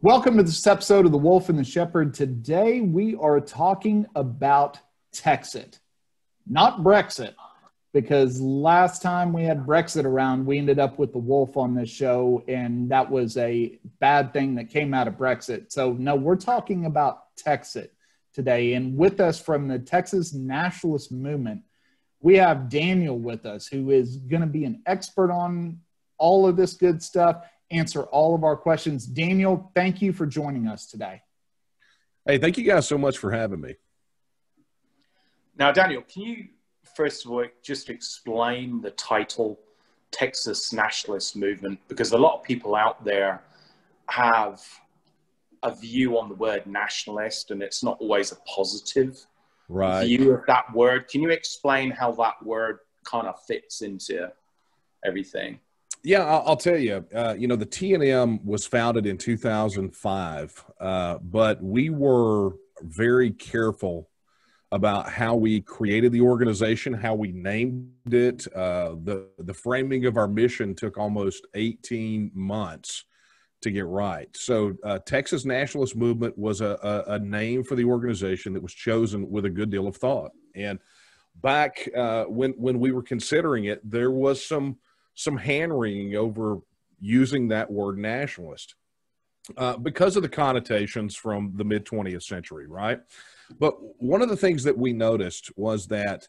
Welcome to this episode of The Wolf and the Shepherd. Today we are talking about Texit, not Brexit, because last time we had Brexit around, we ended up with the wolf on this show, and that was a bad thing that came out of Brexit. So no, we're talking about Texit today. And with us from the Texas Nationalist Movement, we have Daniel with us, who is going to be an expert on all of this good stuff, answer all of our questions. Daniel, thank you for joining us today. Hey, thank you guys so much for having me. Now, Daniel, can you first of all just explain the title Texas Nationalist Movement? Because a lot of people out there have a view on the word nationalist, and it's not always a positive view of that word. Can you explain how that word kind of fits into everything? Yeah, I'll tell you, the TNM was founded in 2005, but we were very careful about how we created the organization, how we named it. The framing of our mission took almost 18 months to get right. So Texas Nationalist Movement was a name for the organization that was chosen with a good deal of thought. And back when we were considering it, there was some hand-wringing over using that word nationalist because of the connotations from the mid-20th century, right? But one of the things that we noticed was that,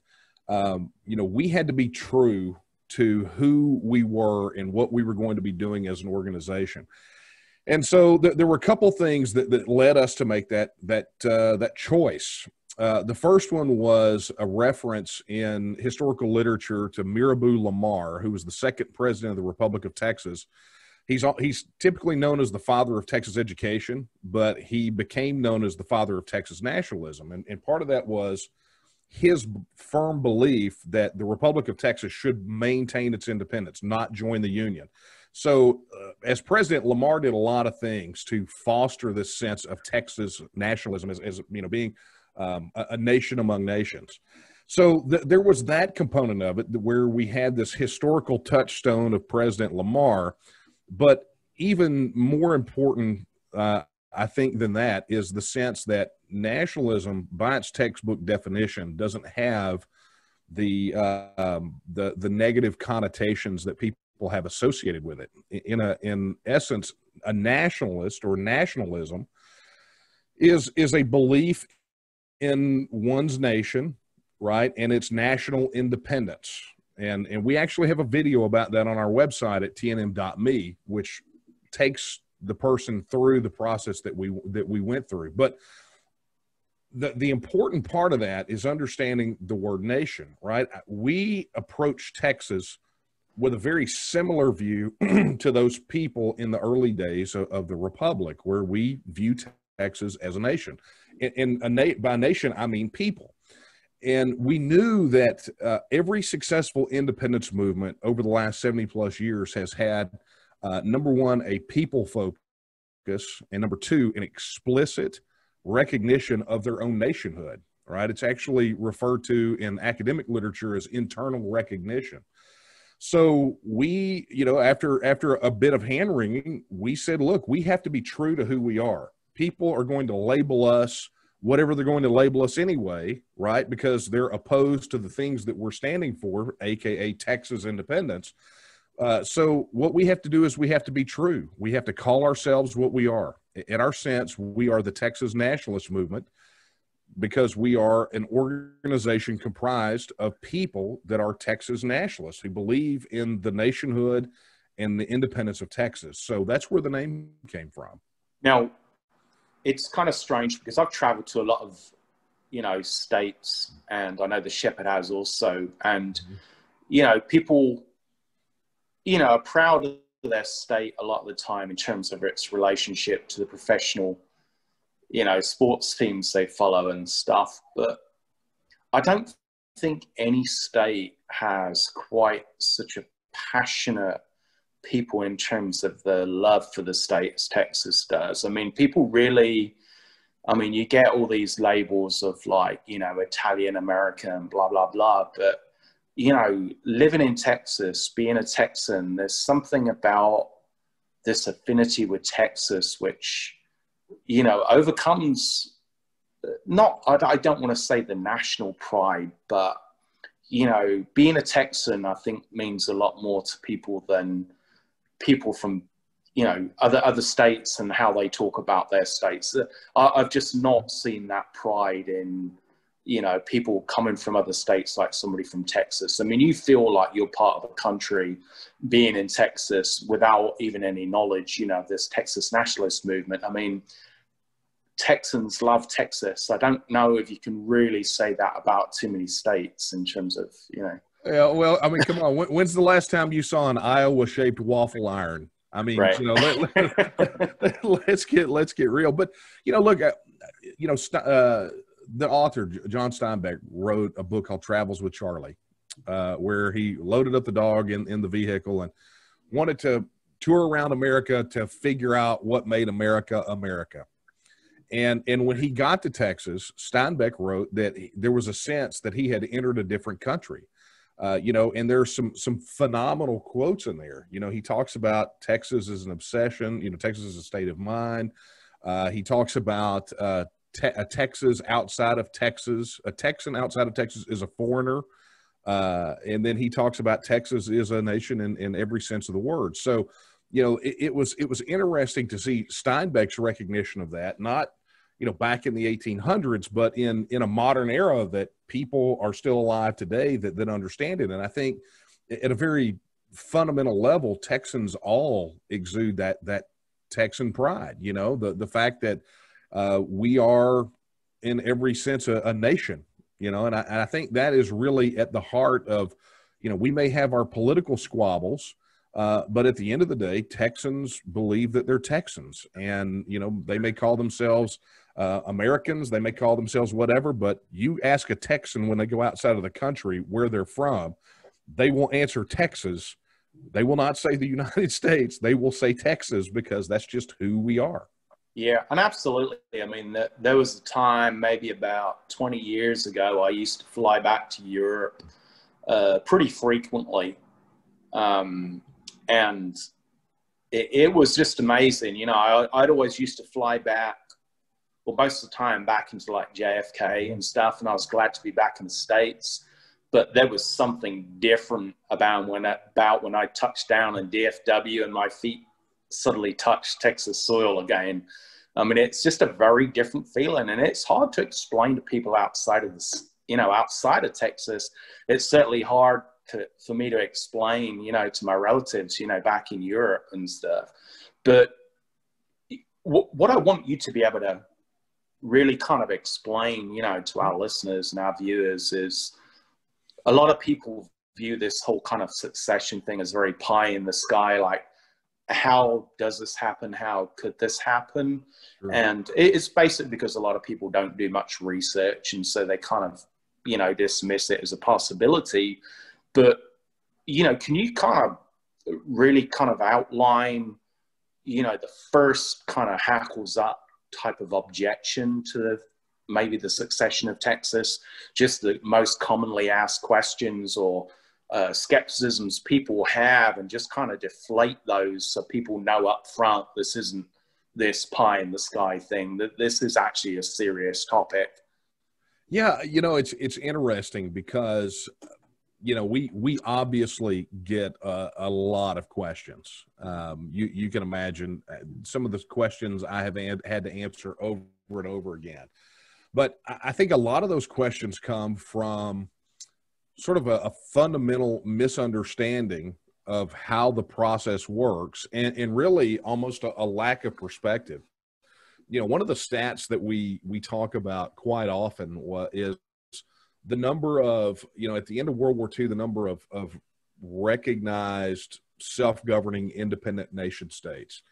we had to be true to who we were and what we were going to be doing as an organization. And so there were a couple things that led us to make that choice. The first one was a reference in historical literature to Mirabeau Lamar, who was the second president of the Republic of Texas. He's typically known as the father of Texas education, but he became known as the father of Texas nationalism. And part of that was his firm belief that the Republic of Texas should maintain its independence, not join the Union. So as president, Lamar did a lot of things to foster this sense of Texas nationalism as being a nation among nations. So there was that component of it where we had this historical touchstone of President Lamar. But even more important, I think, than that is the sense that nationalism, by its textbook definition, doesn't have the negative connotations that people have associated with it. In essence, a nationalist or nationalism is a belief in one's nation, right, and its national independence. And we actually have a video about that on our website at tnm.me, which takes the person through the process that we went through. But the important part of that is understanding the word nation, right? We approach Texas with a very similar view to those people in the early days of the Republic, where we view Texas as a nation. By nation, I mean people. And we knew that every successful independence movement over the last 70 plus years has had, number one, a people focus, and number two, an explicit recognition of their own nationhood, right? It's actually referred to in academic literature as internal recognition. So we, after a bit of hand-wringing, we said, look, we have to be true to who we are. People are going to label us whatever they're going to label us anyway, right? Because they're opposed to the things that we're standing for, AKA Texas independence. So what we have to do is we have to be true. We have to call ourselves what we are. In our sense, we are the Texas Nationalist Movement because we are an organization comprised of people that are Texas nationalists who believe in the nationhood and the independence of Texas. So that's where the name came from. Now, it's kind of strange because I've traveled to a lot of, states, and I know the Shepherd has also. And, people, are proud of their state a lot of the time in terms of its relationship to the professional, sports teams they follow and stuff. But I don't think any state has quite such a passionate people in terms of the love for the state as Texas does. I mean, people really, you get all these labels of Italian American, blah, blah, blah. But, living in Texas, being a Texan, there's something about this affinity with Texas, which overcomes I don't want to say the national pride, but, being a Texan, I think, means a lot more to people than people from, other states and how they talk about their states. I've just not seen that pride in, people coming from other states, like somebody from Texas. I mean, you feel like you're part of the country being in Texas without even any knowledge, of this Texas Nationalist Movement. I mean, Texans love Texas. I don't know if you can really say that about too many states in terms of, Yeah, well, I mean, come on. When's the last time you saw an Iowa-shaped waffle iron? I mean, right. Let's get real. But look, the author John Steinbeck wrote a book called Travels with Charlie, where he loaded up the dog in the vehicle and wanted to tour around America to figure out what made America America. And when he got to Texas, Steinbeck wrote that there was a sense that he had entered a different country. And there's some phenomenal quotes in there. He talks about Texas as an obsession. Texas is a state of mind. He talks about a Texas outside of Texas. A Texan outside of Texas is a foreigner. And then he talks about Texas is a nation in every sense of the word. So, it was interesting to see Steinbeck's recognition of that, not back in the 1800s, but in a modern era that people are still alive today that understand it. And I think at a very fundamental level, Texans all exude that Texan pride, the fact that we are in every sense a nation, and I think that is really at the heart of, we may have our political squabbles, but at the end of the day, Texans believe that they're Texans, and, they may call themselves Americans, they may call themselves whatever, but you ask a Texan when they go outside of the country where they're from, they will answer Texas. They will not say the United States. They will say Texas, because that's just who we are. Yeah, and absolutely. I mean, there was a time maybe about 20 years ago, I used to fly back to Europe pretty frequently. And it was just amazing. I'd always used to fly back, well, most of the time back into like JFK and stuff, and I was glad to be back in the States. But there was something different about when I touched down in DFW and my feet suddenly touched Texas soil again. I mean, it's just a very different feeling, and it's hard to explain to people outside of this, outside of Texas. It's certainly hard for me to explain, to my relatives, back in Europe and stuff. But what I want you to be able to really kind of explain, to our listeners and our viewers is a lot of people view this whole kind of secession thing as very pie in the sky, like, how does this happen? How could this happen? Sure. And it's basically because a lot of people don't do much research, and so they kind of, dismiss it as a possibility. But, can you kind of really kind of outline, the first kind of hackles up type of objection to maybe the secession of Texas, just the most commonly asked questions or skepticisms people have, and just kind of deflate those so people know up front this isn't this pie in the sky thing, that this is actually a serious topic. Yeah, it's interesting because we obviously get a lot of questions. You can imagine some of the questions I have had to answer over and over again. But I think a lot of those questions come from sort of a fundamental misunderstanding of how the process works, and really almost a lack of perspective. One of the stats that we talk about quite often is the number of, at the end of World War II, the number of recognized self-governing independent nation states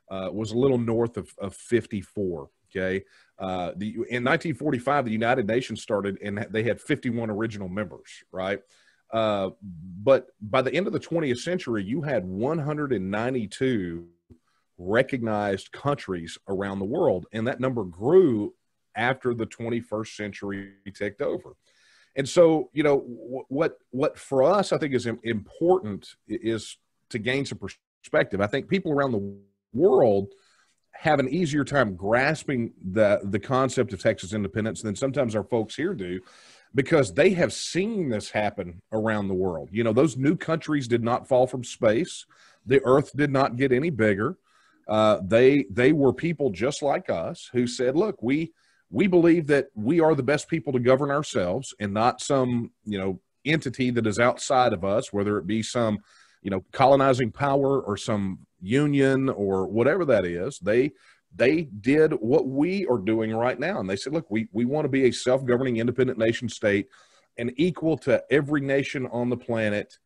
was a little north of 54. Okay. In 1945, the United Nations started, and they had 51 original members, right? But by the end of the 20th century, you had 192 recognized countries around the world, and that number grew after the 21st century ticked over. And so, what for us, I think, is important is to gain some perspective. I think people around the world have an easier time grasping the concept of Texas independence than sometimes our folks here do, because they have seen this happen around the world. You know, those new countries did not fall from space. The earth did not get any bigger. They were people just like us who said, look, we believe that we are the best people to govern ourselves and not some, you know, entity that is outside of us, whether it be some, you know, colonizing power or some union or whatever that is. They did what we are doing right now. And they said, look, we want to be a self-governing independent nation state and equal to every nation on the planet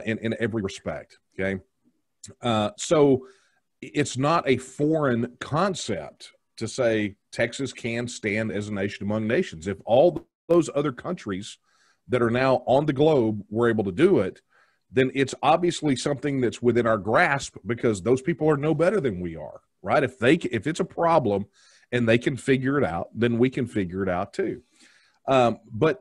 in every respect. Okay. So it's not a foreign concept to say Texas can stand as a nation among nations. If all those other countries that are now on the globe were able to do it, then it's obviously something that's within our grasp, because those people are no better than we are, right? If it's a problem and they can figure it out, then we can figure it out too. But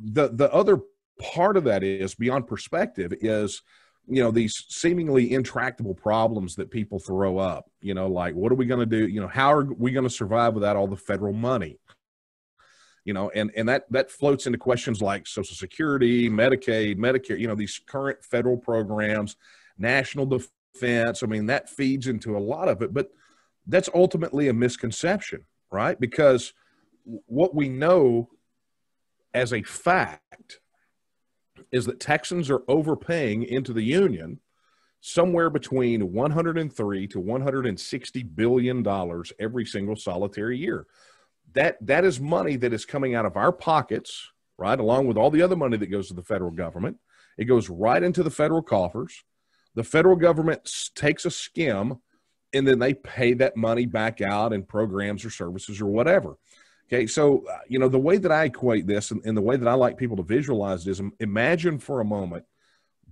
the other part of that is, beyond perspective, is, you know, these seemingly intractable problems that people throw up, you know, like, what are we going to do? You know, how are we going to survive without all the federal money? You know, and that floats into questions like Social Security, Medicaid, Medicare, you know, these current federal programs, national defense. I mean, that feeds into a lot of it, but that's ultimately a misconception, right? Because what we know as a fact is that Texans are overpaying into the union somewhere between $103 to $160 billion every single solitary year. That is money that is coming out of our pockets, right, along with all the other money that goes to the federal government. It goes right into the federal coffers. The federal government takes a skim, and then they pay that money back out in programs or services or whatever. Okay, so, you know, the way that I equate this and the way that I like people to visualize it is, imagine for a moment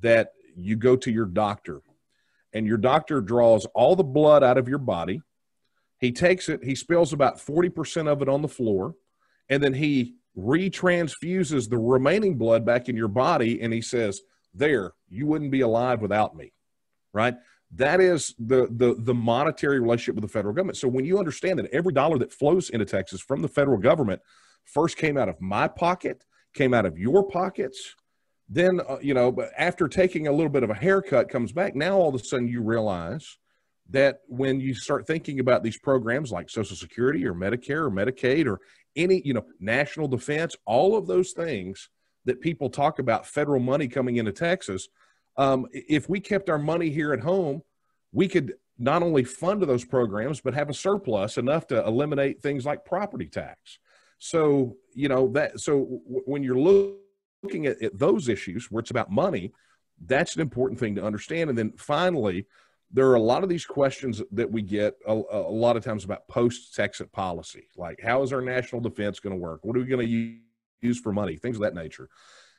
that you go to your doctor, and your doctor draws all the blood out of your body. He takes it, he spills about 40% of it on the floor, and then he retransfuses the remaining blood back in your body, and he says, there, you wouldn't be alive without me, right? That is the monetary relationship with the federal government. So when you understand that every dollar that flows into Texas from the federal government first came out of my pocket, came out of your pockets, then, you know, after taking a little bit of a haircut comes back, now all of a sudden you realize that when you start thinking about these programs like Social Security or Medicare or Medicaid or any, you know, national defense, all of those things that people talk about federal money coming into Texas, if we kept our money here at home, we could not only fund those programs, but have a surplus enough to eliminate things like property tax. So, you know, when you're looking at those issues where it's about money, that's an important thing to understand. And then finally, there are a lot of these questions that we get a lot of times about post-Texit policy, like how is our national defense going to work? What are we going to use for money? Things of that nature.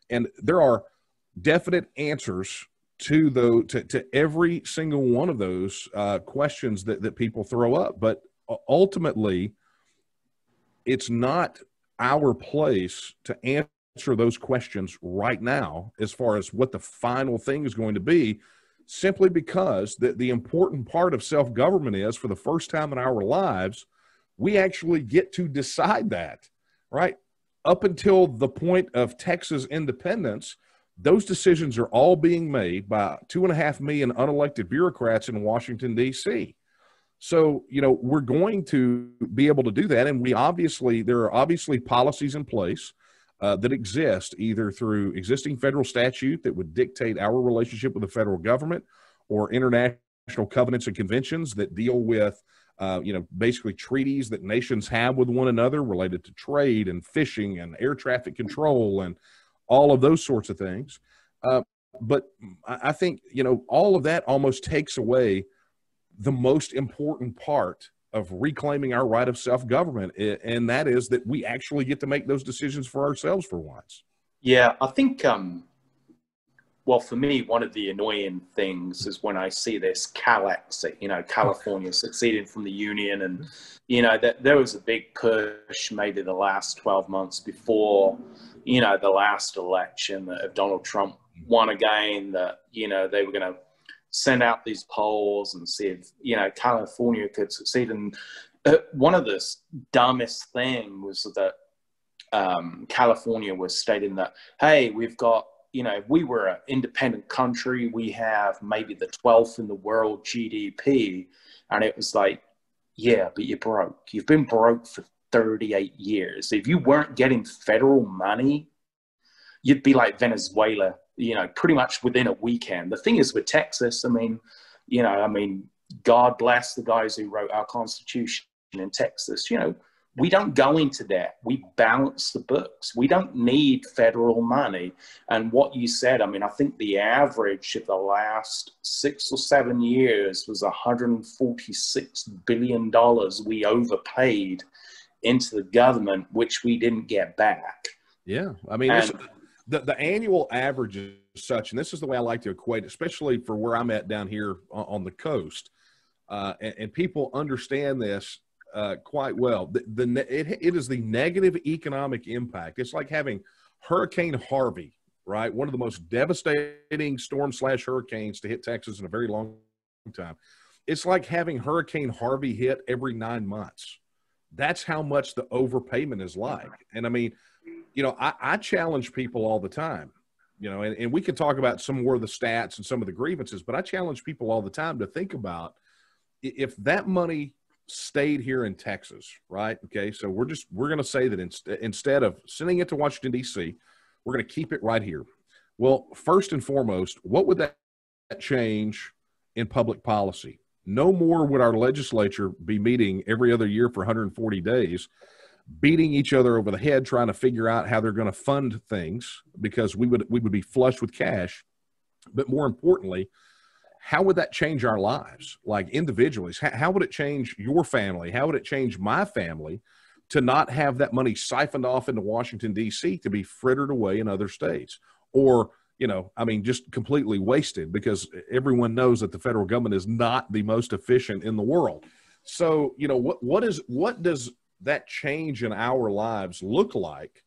And there are definite answers to every single one of those questions that people throw up. But ultimately, it's not our place to answer those questions right now as far as what the final thing is going to be, simply because the important part of self-government is, for the first time in our lives, we actually get to decide that, right? Up until the point of Texas independence, those decisions are all being made by 2.5 million unelected bureaucrats in Washington, D.C. So, you know, we're going to be able to do that. And there are obviously policies in place that exist either through existing federal statute that would dictate our relationship with the federal government, or international covenants and conventions that deal with, you know, basically treaties that nations have with one another related to trade and fishing and air traffic control and all of those sorts of things. But I think, you know, all of that almost takes away the most important part of reclaiming our right of self-government, and that is that we actually get to make those decisions for ourselves for once. Yeah, I think, well, for me, one of the annoying things is when I see this Cal-exit, you know, California seceding from the union, and, you know, that there was a big push maybe the last 12 months before, you know, the last election, that if Donald Trump won again, that, you know, they were going to send out these polls and see if, you know, California could succeed. And one of the dumbest thing was that California was stating that, hey, we've got, you know, we were an independent country. We have maybe the 12th in the world GDP. And it was like, yeah, but you're broke. You've been broke for 38 years. If you weren't getting federal money, you'd be like Venezuela, you know, pretty much within a weekend. The thing is with Texas, I mean, you know, I mean, God bless the guys who wrote our Constitution in Texas. You know, we don't go into debt. We balance the books. We don't need federal money. And what you said, I mean, I think the average of the last 6 or 7 years was $146 billion we overpaid into the government, which we didn't get back. Yeah. I mean, the annual average is such, and this is the way I like to equate, especially for where I'm at down here on the coast. And people understand this quite well. It is the negative economic impact. It's like having Hurricane Harvey, right? One of the most devastating storm/hurricanes to hit Texas in a very long time. It's like having Hurricane Harvey hit every 9 months. That's how much the overpayment is like. And I mean, you know, I challenge people all the time, you know, and we can talk about some more of the stats and some of the grievances, but I challenge people all the time to think about if that money stayed here in Texas, right? Okay. So we're going to say that instead of sending it to Washington, D.C., we're going to keep it right here. Well, first and foremost, what would that change in public policy? No more would our legislature be meeting every other year for 140 days, beating each other over the head, trying to figure out how they're going to fund things, because we would be flush with cash. But more importantly, how would that change our lives, like individuals? How would it change your family? How would it change my family to not have that money siphoned off into Washington, D.C. to be frittered away in other states? Or, you know, I mean, just completely wasted, because everyone knows that the federal government is not the most efficient in the world. So, you know, what does that change in our lives look like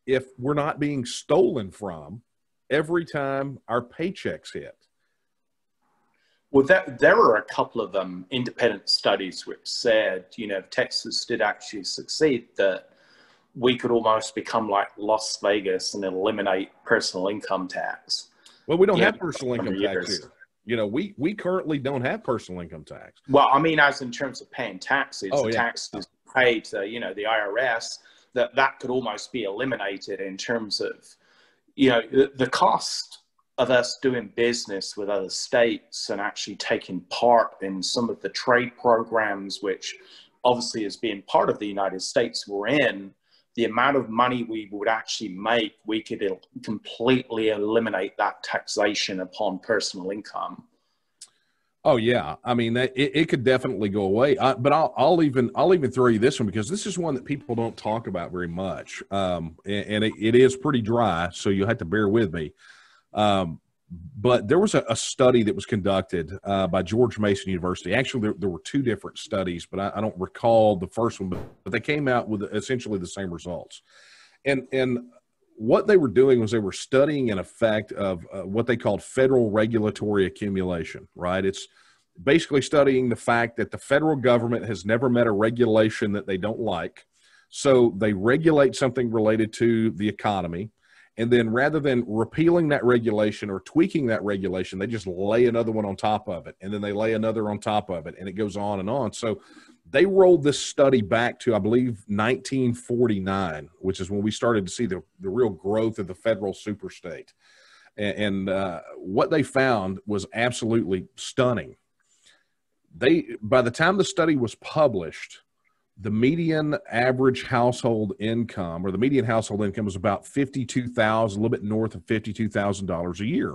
if we're not being stolen from every time our paychecks hit? Well, there are a couple of independent studies which said, you know, if Texas did actually succeed, that we could almost become like Las Vegas and eliminate personal income tax. Well, we don't have personal income tax here. You know, we currently don't have personal income tax. Well, I mean, as in terms of paying taxes, taxes paid to, you know, the IRS, that could almost be eliminated in terms of, you know, the cost of us doing business with other states and actually taking part in some of the trade programs, which obviously is being part of the United States we're in. The amount of money we would actually make, we could completely eliminate that taxation upon personal income. Oh yeah, I mean it could definitely go away. But I'll even throw you this one, because this is one that people don't talk about very much, and it is pretty dry, so you'll have to bear with me. But there was a study that was conducted by George Mason University. Actually, there were two different studies, but I don't recall the first one. But they came out with essentially the same results. And what they were doing was they were studying an effect of what they called federal regulatory accumulation, right? It's basically studying the fact that the federal government has never met a regulation that they don't like. So they regulate something related to the economy. And then rather than repealing that regulation or tweaking that regulation, they just lay another one on top of it. And then they lay another on top of it. And it goes on and on. So they rolled this study back to, I believe, 1949, which is when we started to see the real growth of the federal superstate. And what they found was absolutely stunning. By the time the study was published, the median average household income, or the median household income, was about $52,000, a little bit north of $52,000 a year.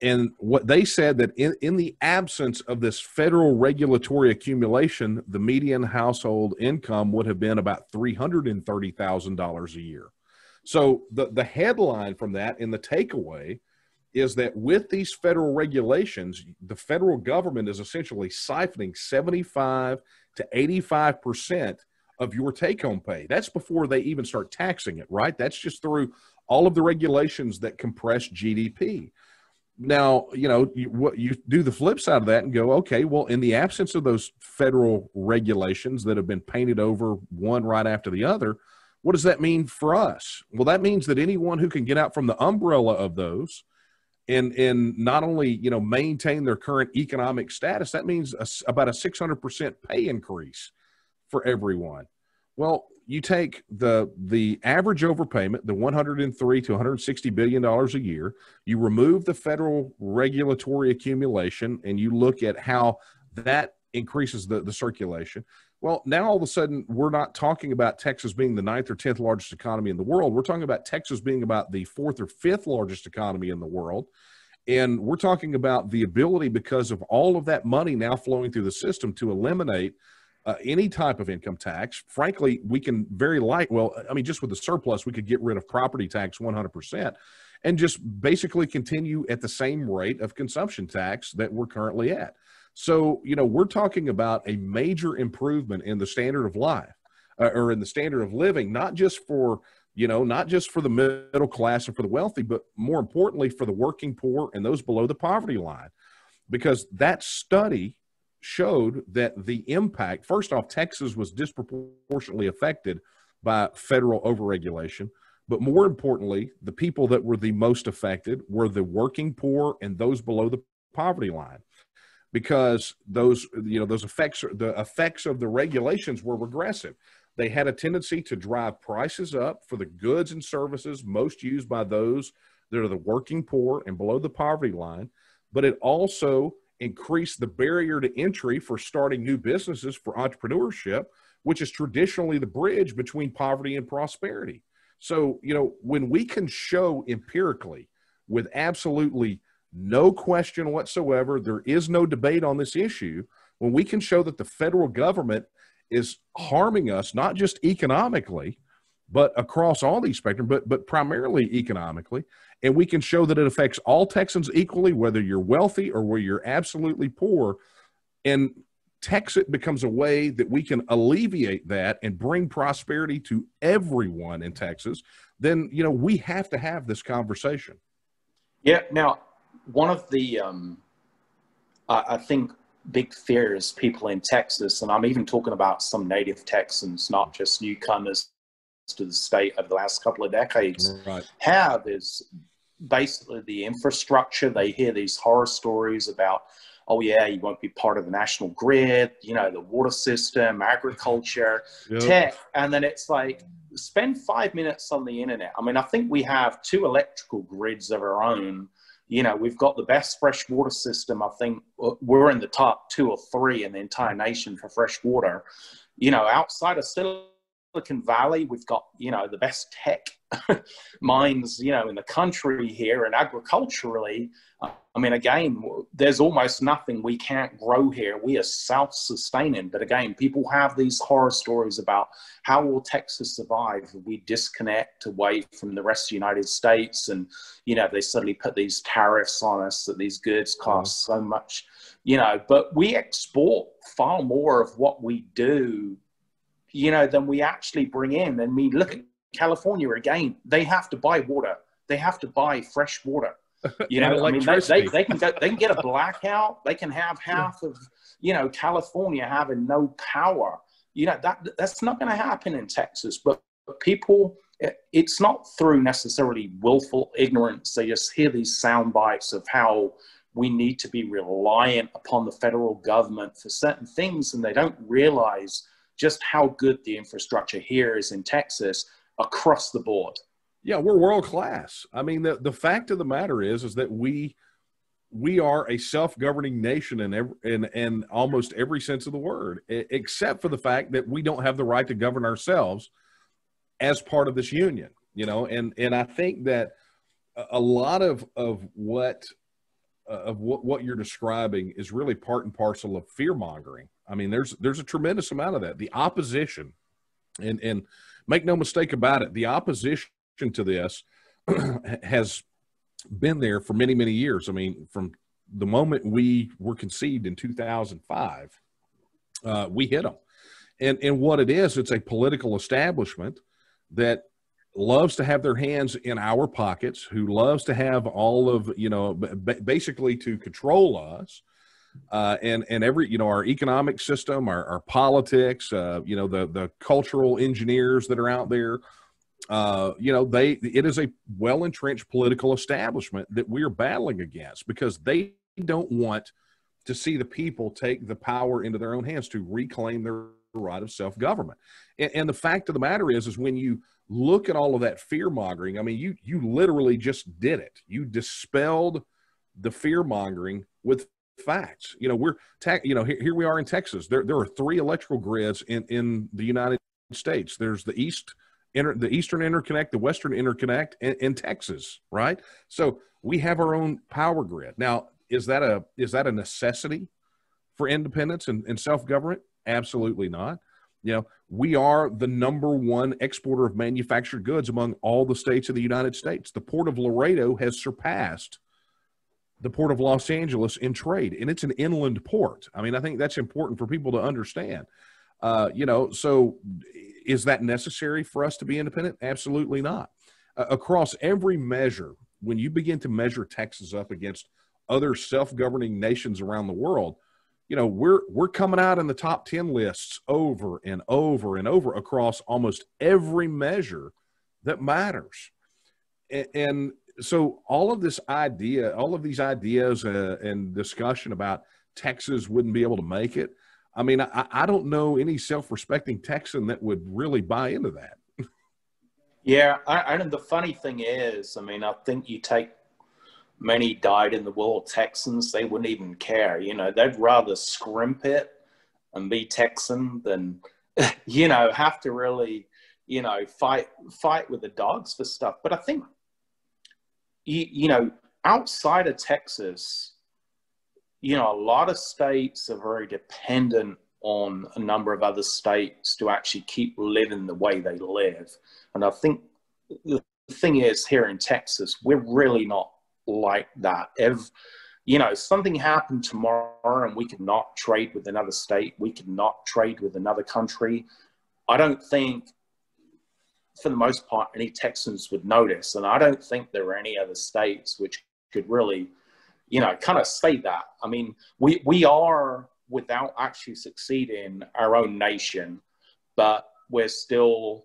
And what they said that in the absence of this federal regulatory accumulation, the median household income would have been about $330,000 a year. So the headline from that, and the takeaway, is that with these federal regulations, the federal government is essentially siphoning 75 to 85% of your take-home pay. That's before they even start taxing it, right? That's just through all of the regulations that compress GDP. Now, what you do the flip side of that and go, okay, well, in the absence of those federal regulations that have been painted over one right after the other, what does that mean for us? Well, that means that anyone who can get out from the umbrella of those and not only, maintain their current economic status, that means about a 600% pay increase for everyone. Well, you take the average overpayment, the $103 to $160 billion a year, you remove the federal regulatory accumulation, and you look at how that increases the circulation. Well, now all of a sudden, we're not talking about Texas being the 9th or 10th largest economy in the world. We're talking about Texas being about the 4th or 5th largest economy in the world. And we're talking about the ability, because of all of that money now flowing through the system, to eliminate any type of income tax. Frankly, we can just with the surplus, we could get rid of property tax 100% and just basically continue at the same rate of consumption tax that we're currently at. So, we're talking about a major improvement in the standard of life or in the standard of living, not just for the middle class and for the wealthy, but more importantly for the working poor and those below the poverty line, because that study showed that the impact, first off, Texas was disproportionately affected by federal overregulation. But more importantly, the people that were the most affected were the working poor and those below the poverty line, because those effects, the effects of the regulations were regressive. They had a tendency to drive prices up for the goods and services most used by those that are the working poor and below the poverty line. But it also increased the barrier to entry for starting new businesses, for entrepreneurship, which is traditionally the bridge between poverty and prosperity. So, when we can show empirically, with absolutely no question whatsoever, there is no debate on this issue, when we can show that the federal government is harming us, not just economically, but across all these spectrum, but primarily economically, and we can show that it affects all Texans equally, whether you're wealthy or whether you're absolutely poor, and Texit becomes a way that we can alleviate that and bring prosperity to everyone in Texas, then, we have to have this conversation. Yeah. Now, one of the, I think, big fears people in Texas, and I'm even talking about some native Texans, not just newcomers to the state over the last couple of decades, right, have is basically the infrastructure. They hear these horror stories about, oh yeah, you won't be part of the national grid, the water system, agriculture, yep, tech. And then it's like, spend 5 minutes on the internet. I mean, I think we have 2 electrical grids of our own. We've got the best fresh water system. I think we're in the top 2 or 3 in the entire nation for fresh water. Outside of Silicon Valley, we've got, the best tech minds, in the country here. And agriculturally, I mean, again, there's almost nothing we can't grow here. We are self-sustaining. But again, people have these horror stories about how will Texas survive if we disconnect away from the rest of the United States. And, they suddenly put these tariffs on us that these goods cost so much, but we export far more of what we do, than we actually bring in. And we look at California again, they have to buy water. They have to buy fresh water. I mean, they can get a blackout. They can have half of, California having no power. That's not going to happen in Texas. But people, it's not through necessarily willful ignorance. They just hear these sound bites of how we need to be reliant upon the federal government for certain things, and they don't realize just how good the infrastructure here is in Texas across the board. Yeah, we're world class. I mean, the fact of the matter is that we are a self-governing nation in almost every sense of the word, except for the fact that we don't have the right to govern ourselves as part of this union. And I think that a lot of what you're describing is really part and parcel of fear mongering. I mean, there's a tremendous amount of that. The opposition, and make no mistake about it, the opposition to this has been there for many, many years. I mean, from the moment we were conceived in 2005, we hit them. And what it is, it's a political establishment that loves to have their hands in our pockets, who loves to have all of, basically to control us, and every, our economic system, our politics, the cultural engineers that are out there. It is a well-entrenched political establishment that we are battling against, because they don't want to see the people take the power into their own hands to reclaim their right of self-government. And the fact of the matter is when you look at all of that fear-mongering, I mean, you literally just did it. You dispelled the fear-mongering with facts. Here we are in Texas. There are 3 electrical grids in the United States. There's the Eastern interconnect, the Western interconnect, in Texas, right? So we have our own power grid. Now, is that a necessity for independence and self-government? Absolutely not. We are the #1 exporter of manufactured goods among all the states of the United States. The Port of Laredo has surpassed the Port of Los Angeles in trade, and it's an inland port. I mean, I think that's important for people to understand. So is that necessary for us to be independent? Absolutely not. Across every measure, when you begin to measure Texas up against other self-governing nations around the world, we're coming out in the top 10 lists over and over and over across almost every measure that matters. And so all of these ideas and discussion about Texas wouldn't be able to make it. I mean, I don't know any self-respecting Texan that would really buy into that. Yeah, and the funny thing is, I mean, I think you take many dyed-in-the-wool Texans, they wouldn't even care. They'd rather scrimp it and be Texan than, have to really, fight with the dogs for stuff. But I think, outside of Texas, a lot of states are very dependent on a number of other states to actually keep living the way they live. And I think the thing is, here in Texas, we're really not like that. If something happened tomorrow and we could not trade with another state, we could not trade with another country, I don't think, for the most part, any Texans would notice. And I don't think there are any other states which could really, kind of say that. I mean, we are, without actually succeeding, our own nation, but we're still,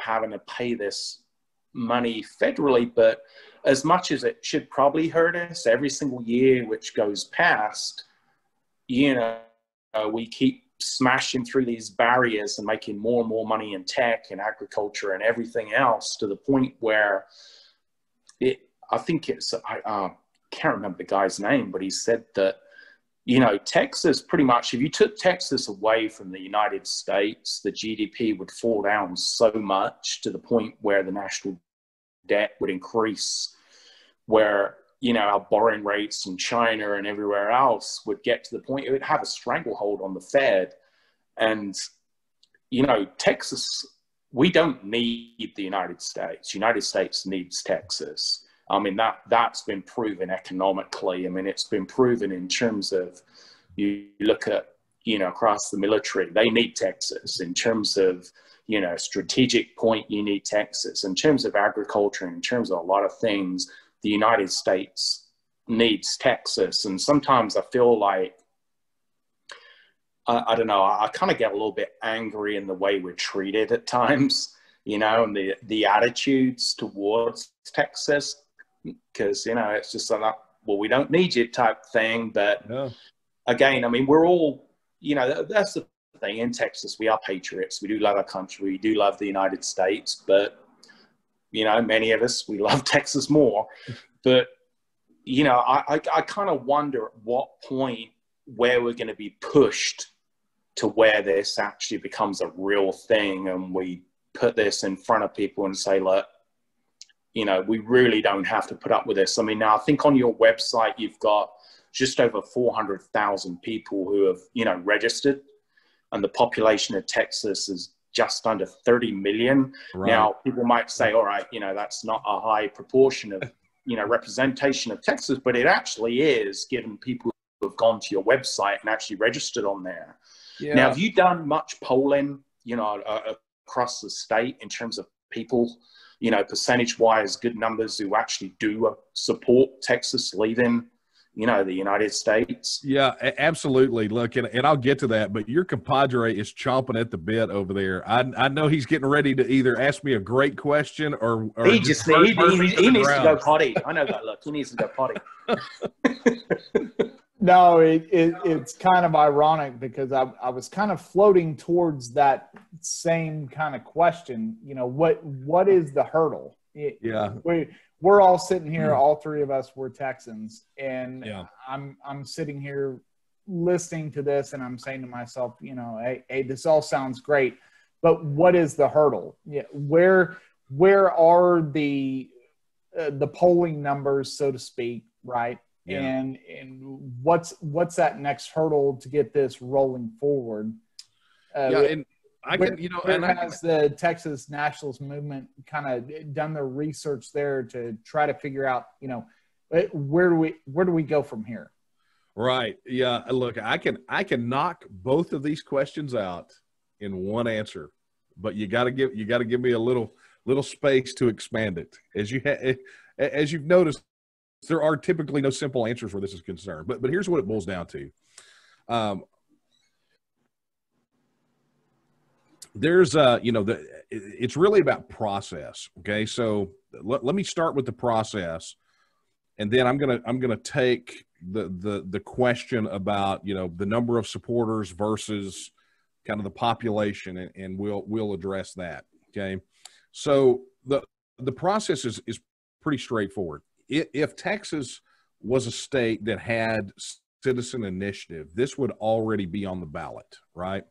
having to pay this money federally. But as much as it should probably hurt us every single year which goes past, we keep smashing through these barriers and making more and more money in tech and agriculture and everything else, to the point where I can't remember the guy's name, but he said that, Texas, pretty much, if you took Texas away from the United States, the GDP would fall down so much, to the point where the national debt would increase, where, our borrowing rates in China and everywhere else would get to the point it would have a stranglehold on the Fed. And, Texas, we don't need the United States. The United States needs Texas. I mean, that's been proven economically. I mean, it's been proven in terms of, you look at, across the military, they need Texas. In terms of, strategic point, you need Texas. In terms of agriculture, in terms of a lot of things, the United States needs Texas. And sometimes I feel like, I don't know, I kind of get a little bit angry in the way we're treated at times, and the attitudes towards Texas, because, it's just like, well, we don't need you type thing. But again, I mean, we're all, that's the thing. In Texas, we are patriots. We do love our country. We do love the United States. But, many of us, we love Texas more. But, I kind of wonder at what point where we're going to be pushed to where this actually becomes a real thing, and we put this in front of people and say, look, we really don't have to put up with this. I mean, now I think on your website, you've got just over 400,000 people who have, registered, and the population of Texas is just under 30 million. Right. Now, people might say, all right, that's not a high proportion of, representation of Texas, but it actually is, given people who have gone to your website and actually registered on there. Yeah. Now, have you done much polling, across the state in terms of people, you know, percentage-wise, good numbers who actually do support Texas leaving, you know, the United States. Yeah, absolutely. Look, and I'll get to that, but your compadre is chomping at the bit over there. I know he's getting ready to either ask me a great question or he needs to go potty. I know that. Look, he needs to go potty. No, it's kind of ironic because I was kind of floating towards that same kind of question. You know, what is the hurdle? Yeah. We're all sitting here, all three of us were Texans, and yeah. I'm sitting here listening to this, and I'm saying to myself, you know, hey, this all sounds great, but what is the hurdle? Yeah, where are the polling numbers, so to speak, right? Yeah. And what's that next hurdle to get this rolling forward? And I can, you know, and has the Texas Nationalist Movement kind of done their research there to try to figure out, you know, where do we go from here? Right. Yeah. Look, I can knock both of these questions out in one answer, but you got to give me a little space to expand it. As you've noticed, there are typically no simple answers where this is concerned, but here's what it boils down to. There's you know, it's really about process. Okay. So let me start with the process, and then I'm gonna take the question about, you know, the number of supporters versus kind of the population, and we'll address that. Okay. So the process is pretty straightforward. If Texas was a state that had citizen initiative, this would already be on the ballot, right?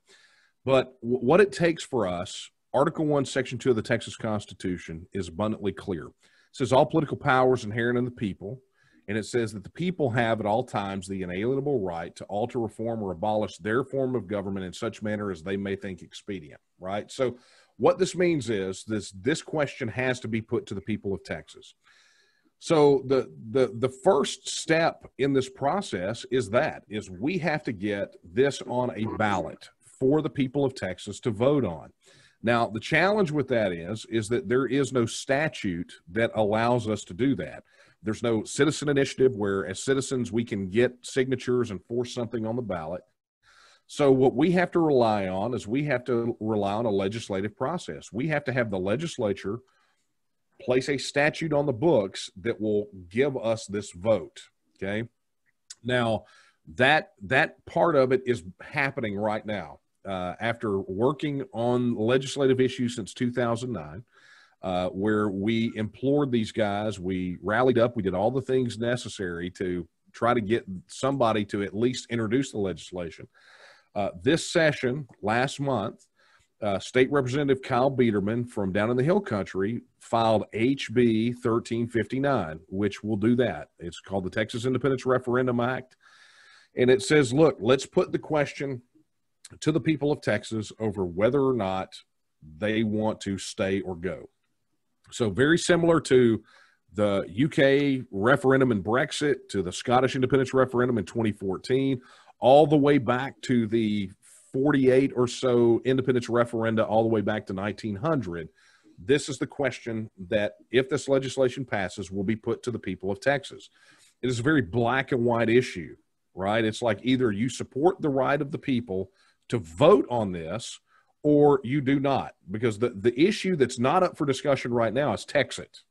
But what it takes for us, Article 1, Section 2 of the Texas Constitution is abundantly clear. It says all political power is inherent in the people, and it says that the people have at all times the inalienable right to alter, reform, or abolish their form of government in such manner as they may think expedient, right? So what this means is this question has to be put to the people of Texas. So the first step in this process is we have to get this on a ballot for the people of Texas to vote on. Now, the challenge with that is that there is no statute that allows us to do that. There's no citizen initiative where, as citizens, we can get signatures and force something on the ballot. So what we have to rely on is a legislative process. We have to have the legislature place a statute on the books that will give us this vote. Okay. Now, that part of it is happening right now. After working on legislative issues since 2009, where we implored these guys, we rallied up, we did all the things necessary to try to get somebody to at least introduce the legislation. This session last month, State Representative Kyle Biederman from down in the Hill Country filed HB 1359, which will do that. It's called the Texas Independence Referendum Act. And it says, look, let's put the question to the people of Texas over whether or not they want to stay or go. So very similar to the UK referendum and Brexit, to the Scottish independence referendum in 2014, all the way back to the 48 or so independence referenda all the way back to 1900. This is the question that, if this legislation passes, will be put to the people of Texas. It is a very black and white issue, right? It's like either you support the right of the people to vote on this or you do not, because the issue that's not up for discussion right now is Texit.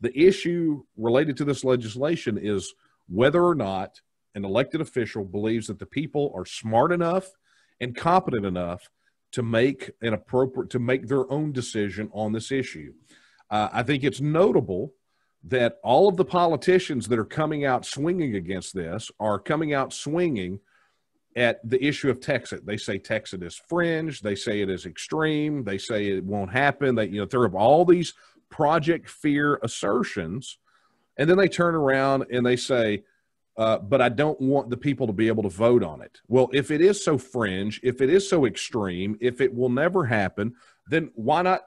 The issue related to this legislation is whether or not an elected official believes that the people are smart enough and competent enough to make their own decision on this issue. I think it's notable that all of the politicians that are coming out swinging against this are coming out swinging at the issue of Texit. They say Texit is fringe. They say it is extreme. They say it won't happen. They, you know, throw up all these Project Fear assertions, and then they turn around and they say, but I don't want the people to be able to vote on it. Well, if it is so fringe, if it is so extreme, if it will never happen, then why not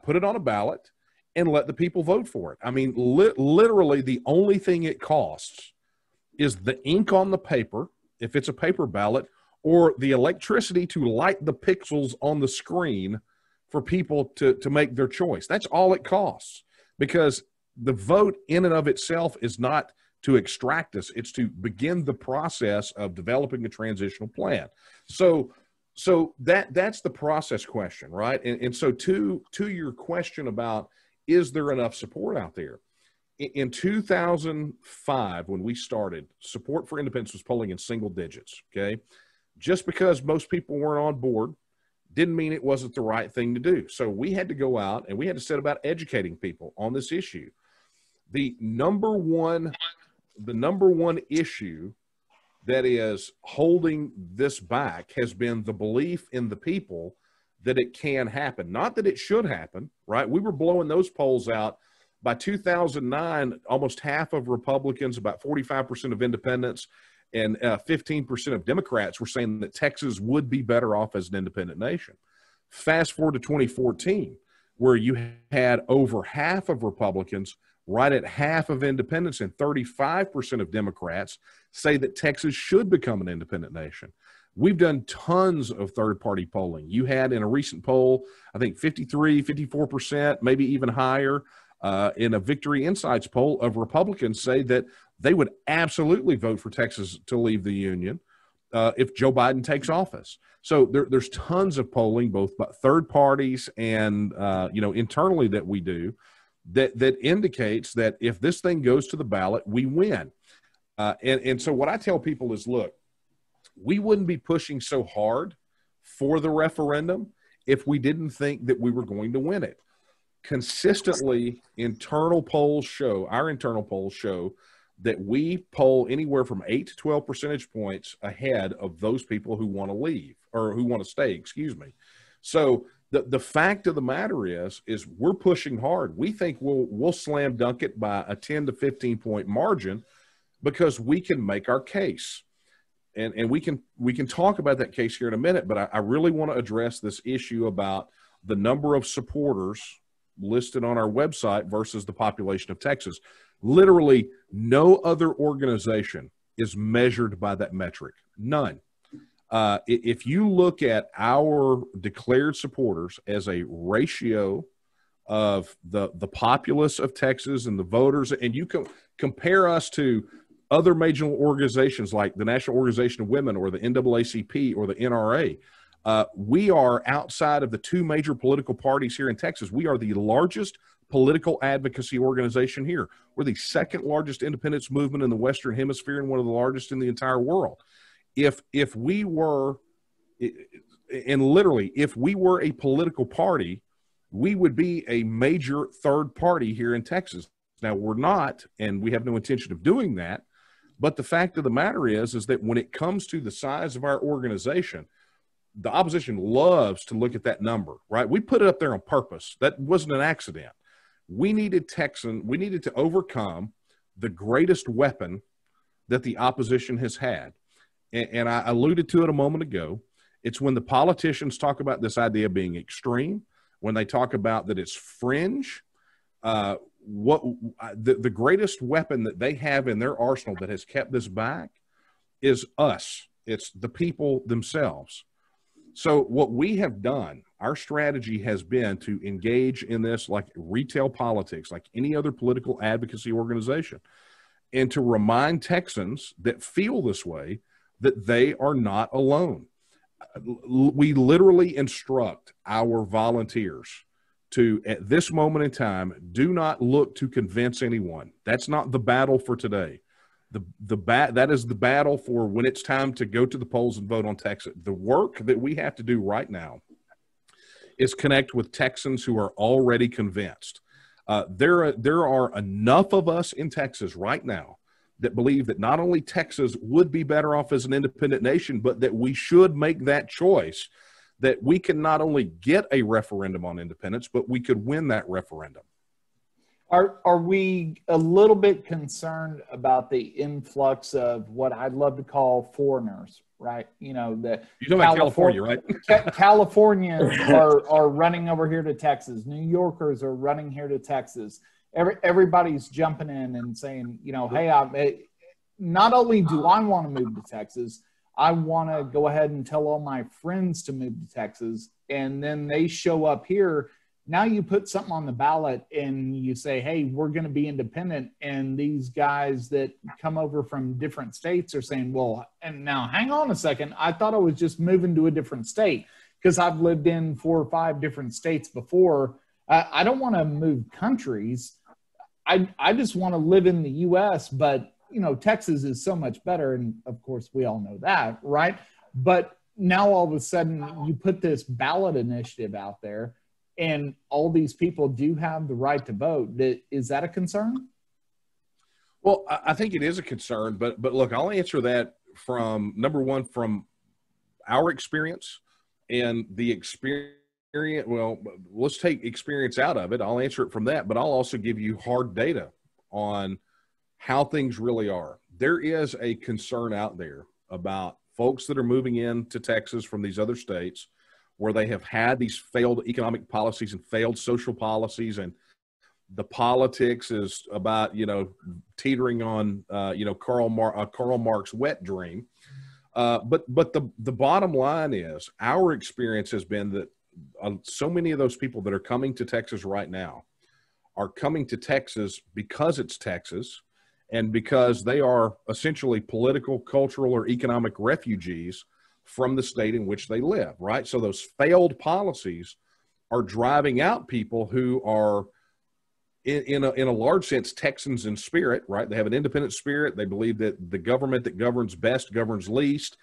put it on a ballot and let the people vote for it? I mean, literally the only thing it costs is the ink on the paper, if it's a paper ballot, or the electricity to light the pixels on the screen for people to make their choice. That's all it costs, because the vote in and of itself is not to extract us. It's to begin the process of developing a transitional plan. So that's the process question, right? And so to your question about, is there enough support out there? In 2005, when we started, support for independence was polling in single digits, okay? Just because most people weren't on board didn't mean it wasn't the right thing to do. So we had to go out and we had to set about educating people on this issue. The number one issue that is holding this back has been the belief in the people that it can happen. Not that it should happen, right? We were blowing those polls out. By 2009, almost half of Republicans, about 45% of independents, and 15% of Democrats were saying that Texas would be better off as an independent nation. Fast forward to 2014, where you had over half of Republicans, right at half of independents, and 35% of Democrats say that Texas should become an independent nation. We've done tons of third-party polling. You had in a recent poll, I think 53, 54%, maybe even higher, in a Victory Insights poll of Republicans say that they would absolutely vote for Texas to leave the Union if Joe Biden takes office. So there's tons of polling, both by third parties and internally that we do, that indicates that if this thing goes to the ballot, we win. And so what I tell people is, look, we wouldn't be pushing so hard for the referendum if we didn't think that we were going to win it. Consistently, our internal polls show that we poll anywhere from 8 to 12 percentage points ahead of those people who want to leave, or who want to stay, excuse me. So the fact of the matter is we're pushing hard. We think we'll slam dunk it by a 10 to 15 point margin, because we can make our case. And we can talk about that case here in a minute, but I really want to address this issue about the number of supporters listed on our website versus the population of Texas. Literally no other organization is measured by that metric. None. If you look at our declared supporters as a ratio of the populace of Texas and the voters, and you can compare us to other major organizations like the National Organization of Women or the NAACP or the NRA, we are, outside of the two major political parties here in Texas, we are the largest political advocacy organization here. We're the second largest independence movement in the Western Hemisphere and one of the largest in the entire world. If we were, and literally, if we were a political party, we would be a major third party here in Texas. Now, we're not, and we have no intention of doing that. But the fact of the matter is that when it comes to the size of our organization, the opposition loves to look at that number, right? We put it up there on purpose. That wasn't an accident. We needed to overcome the greatest weapon that the opposition has had. And I alluded to it a moment ago. It's when the politicians talk about this idea of being extreme, when they talk about that it's fringe, the greatest weapon that they have in their arsenal that has kept this back is us. It's the people themselves. So what we have done, our strategy has been to engage in this like retail politics, like any other political advocacy organization, and to remind Texans that feel this way that they are not alone. We literally instruct our volunteers to, at this moment in time, do not look to convince anyone. That's not the battle for today. That is the battle for when it's time to go to the polls and vote on Texas. The work that we have to do right now is connect with Texans who are already convinced. There are enough of us in Texas right now that believe that not only Texas would be better off as an independent nation, but that we should make that choice, that we can not only get a referendum on independence, but we could win that referendum. Are we a little bit concerned about the influx of what I'd love to call foreigners, right? You know, that you're talking about California, right? Californians are running over here to Texas. New Yorkers are running here to Texas. Everybody's jumping in and saying, you know, hey, not only do I want to move to Texas, I want to go ahead and tell all my friends to move to Texas. and then they show up here. Now you put something on the ballot and you say, hey, we're going to be independent. And these guys that come over from different states are saying, well, and now hang on a second. I thought I was just moving to a different state because I've lived in 4 or 5 different states before. I don't want to move countries. I just want to live in the U.S., but, you know, Texas is so much better. And of course, we all know that, right? But now all of a sudden you put this ballot initiative out there and all these people do have the right to vote. Is that a concern? Well, I think it is a concern, but look, I'll answer that from number one, from our experience and the experience. Well, let's take experience out of it. I'll answer it from that, but I'll also give you hard data on how things really are. There is a concern out there about folks that are moving into Texas from these other states where they have had these failed economic policies and failed social policies, and the politics is about, you know, teetering on, you know, Karl Marx wet dream. But the bottom line is our experience has been that so many of those people that are coming to Texas right now are coming to Texas because it's Texas and because they are essentially political, cultural, or economic refugees from the state in which they live, right? So those failed policies are driving out people who are, in a large sense, Texans in spirit, right? They have an independent spirit. They believe that the government that governs best governs least.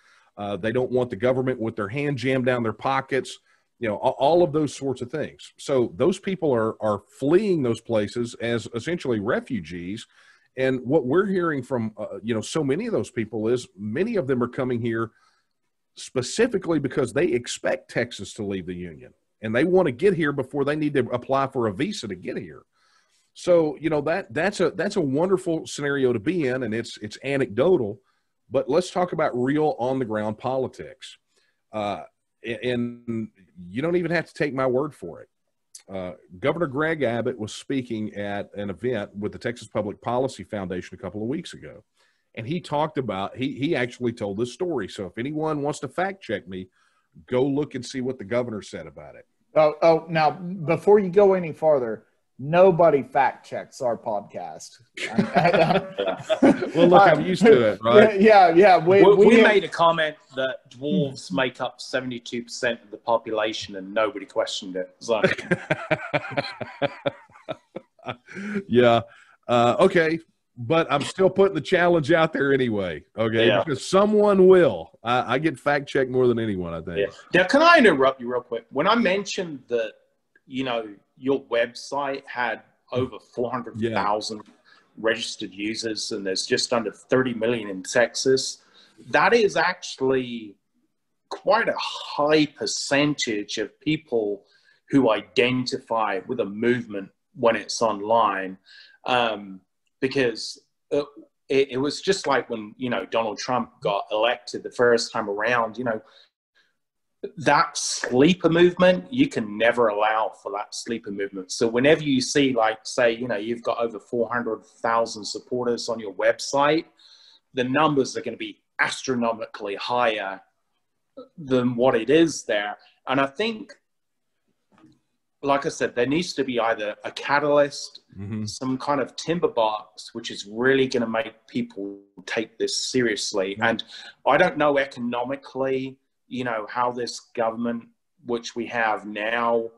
They don't want the government with their hand jammed down their pockets, you know, all of those sorts of things. So those people are fleeing those places as essentially refugees. And what we're hearing from, you know, so many of those people is many of them are coming here specifically because they expect Texas to leave the Union and they want to get here before they need to apply for a visa to get here. So, you know, that's a wonderful scenario to be in, and it's anecdotal, but let's talk about real on the ground politics. And you don't even have to take my word for it. Governor Greg Abbott was speaking at an event with the Texas Public Policy Foundation a couple of weeks ago. And he talked about, he actually told this story. So if anyone wants to fact check me, go look and see what the governor said about it. Oh, now before you go any farther, nobody fact checks our podcast. Well, look, I'm used to it, right? Yeah. We made a comment that dwarves make up 72% of the population, and nobody questioned it. So. Yeah. Okay. But I'm still putting the challenge out there anyway. Okay. Yeah. Because someone will. I get fact checked more than anyone, I think. Yeah. Now, can I interrupt you real quick? When I mentioned that, you know, your website had over 400,000 registered users and there's just under 30 million in Texas, that is actually quite a high percentage of people who identify with a movement when it's online. Because it was just like when, you know, Donald Trump got elected the first time around, you know, that sleeper movement, you can never allow for that sleeper movement. So whenever you see, like, say, you know, you've got over 400,000 supporters on your website, the numbers are going to be astronomically higher than what it is there. And I think, like I said, there needs to be either a catalyst, some kind of timber box, which is really going to make people take this seriously. And I don't know economically, you know, how this government, which we have now,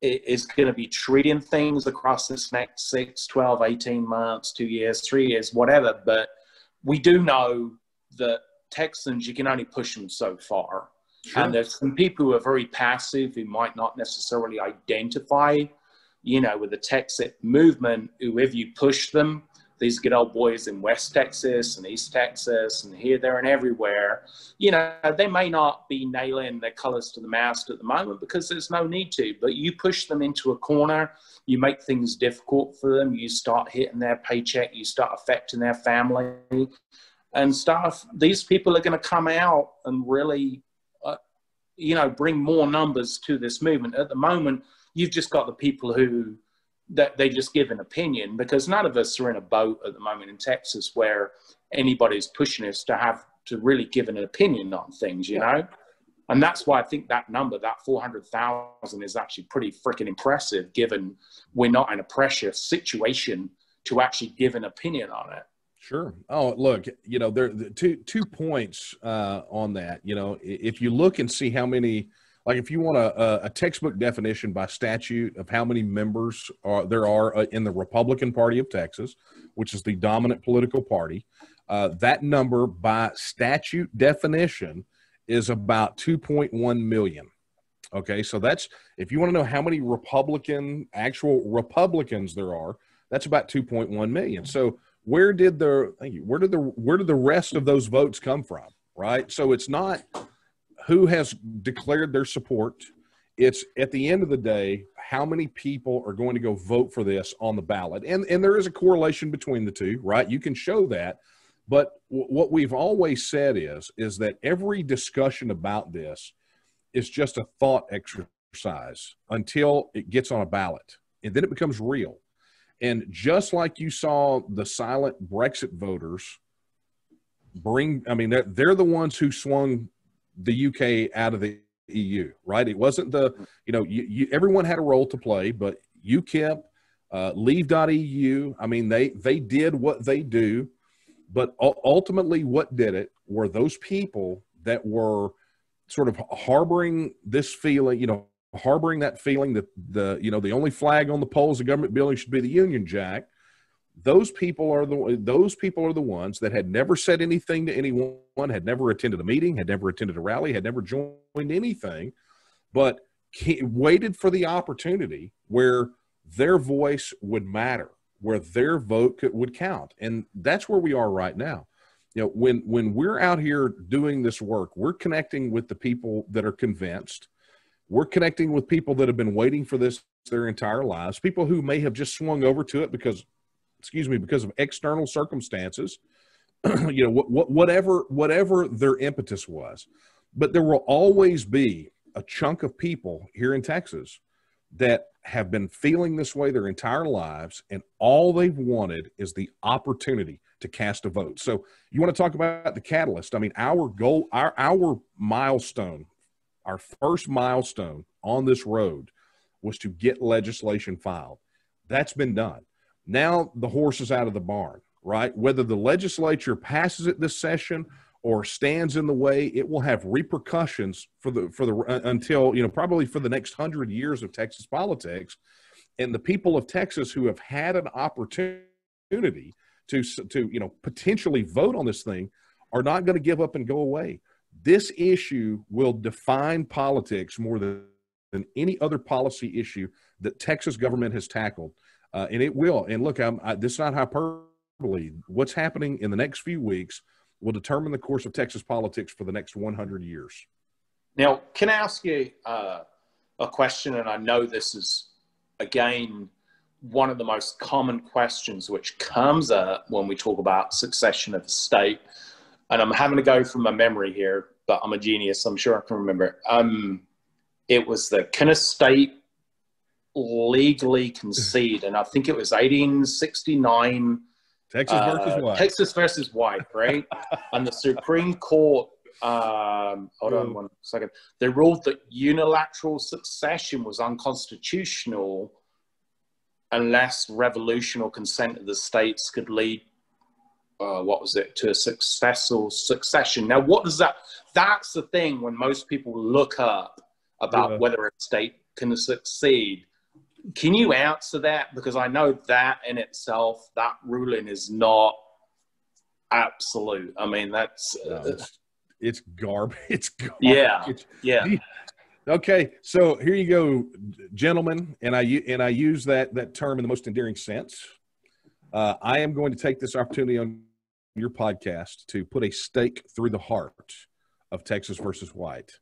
is going to be treating things across this next 6, 12, 18 months, 2 years, 3 years, whatever. But we do know that Texans, you can only push them so far. Sure. And there's some people who are very passive, who might not necessarily identify, you know, with the Texit movement, who, if you push them, these good old boys in West Texas and East Texas and here, there, and everywhere, you know, they may not be nailing their colors to the mast at the moment because there's no need to, but you push them into a corner, you make things difficult for them, you start hitting their paycheck, you start affecting their family and stuff. These people are going to come out and really, you know, bring more numbers to this movement. At the moment, you've just got the people who, that they just give an opinion, because none of us are in a boat at the moment in Texas where anybody's pushing us to have to really give an opinion on things, you know? And that's why I think that number, that 400,000, is actually pretty freaking impressive, given we're not in a pressure situation to actually give an opinion on it. Sure. Oh, look, you know, there are two points on that. You know, if you look and see how many, like if you want a textbook definition by statute of how many members there are in the Republican Party of Texas, which is the dominant political party, that number by statute definition is about 2.1 million. Okay, so that's, if you want to know how many actual Republicans there are, that's about 2.1 million. So where did the rest of those votes come from, right? So it's not who has declared their support. It's, at the end of the day, how many people are going to go vote for this on the ballot. And there is a correlation between the two, right? You can show that. But what we've always said is that every discussion about this is just a thought exercise until it gets on a ballot, and then it becomes real. And just like you saw the silent Brexit voters they're the ones who swung the UK out of the EU, right? It wasn't everyone had a role to play, but UKIP, leave.eu, I mean, they did what they do. But ultimately, what did it were those people that were sort of harboring this feeling, harboring that feeling that the only flag on the poles of government building should be the Union Jack. Those people are the ones that had never said anything to anyone, had never attended a meeting, had never attended a rally, had never joined anything, but waited for the opportunity where their voice would matter, where their vote would count. And that's where we are right now. When we're out here doing this work, we're connecting with the people that are convinced. We're connecting with people that have been waiting for this their entire lives, people who may have just swung over to it because of external circumstances, whatever their impetus was. But there will always be a chunk of people here in Texas that have been feeling this way their entire lives, and all they've wanted is the opportunity to cast a vote. So you want to talk about the catalyst. I mean, our goal, our milestone, our first milestone on this road was to get legislation filed. That's been done. Now the horse is out of the barn, right? Whether the legislature passes it this session or stands in the way, it will have repercussions until probably for the next 100 years of Texas politics. And the people of Texas who have had an opportunity to potentially vote on this thing are not going to give up and go away. This issue will define politics more than any other policy issue that Texas government has tackled, and it will. And look, this is not hyperbole. What's happening in the next few weeks will determine the course of Texas politics for the next 100 years. Now, can I ask you a question? And I know this is, again, one of the most common questions which comes up when we talk about succession of the state. And I'm having to go from my memory here, but I'm a genius. I'm sure I can remember it. It was can a state legally concede? And I think it was 1869. Texas versus White. Texas versus White, right? And the Supreme Court, hold on one second, they ruled that unilateral succession was unconstitutional unless revolution or consent of the states could lead, to a successful succession. Now, what does that, that's the thing when most people look up about whether a state can succeed. Can you answer that? Because I know that in itself, that ruling is not absolute. I mean, it's garbage. It's garbage. Yeah. Okay, so here you go, gentlemen, and I use that term in the most endearing sense. I am going to take this opportunity on your podcast to put a stake through the heart of Texas versus White,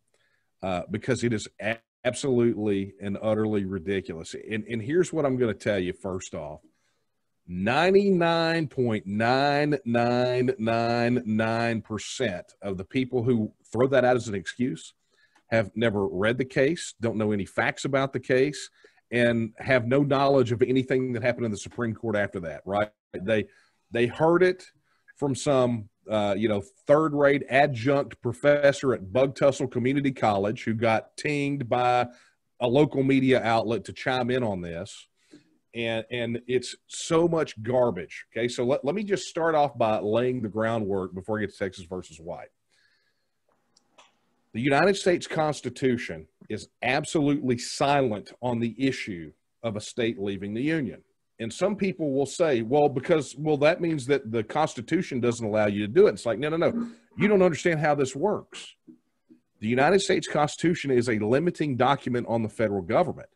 because it is absolutely and utterly ridiculous. And here's what I'm going to tell you first off. 99.9999% of the people who throw that out as an excuse have never read the case, don't know any facts about the case, and have no knowledge of anything that happened in the Supreme Court after that, right? They heard it from some third-rate adjunct professor at Bug Tussle Community College who got tinged by a local media outlet to chime in on this. And it's so much garbage. Okay, so let me just start off by laying the groundwork before I get to Texas versus White. The United States Constitution is absolutely silent on the issue of a state leaving the Union. And some people will say, well, that means that the Constitution doesn't allow you to do it. It's like, no. You don't understand how this works. The United States Constitution is a limiting document on the federal government.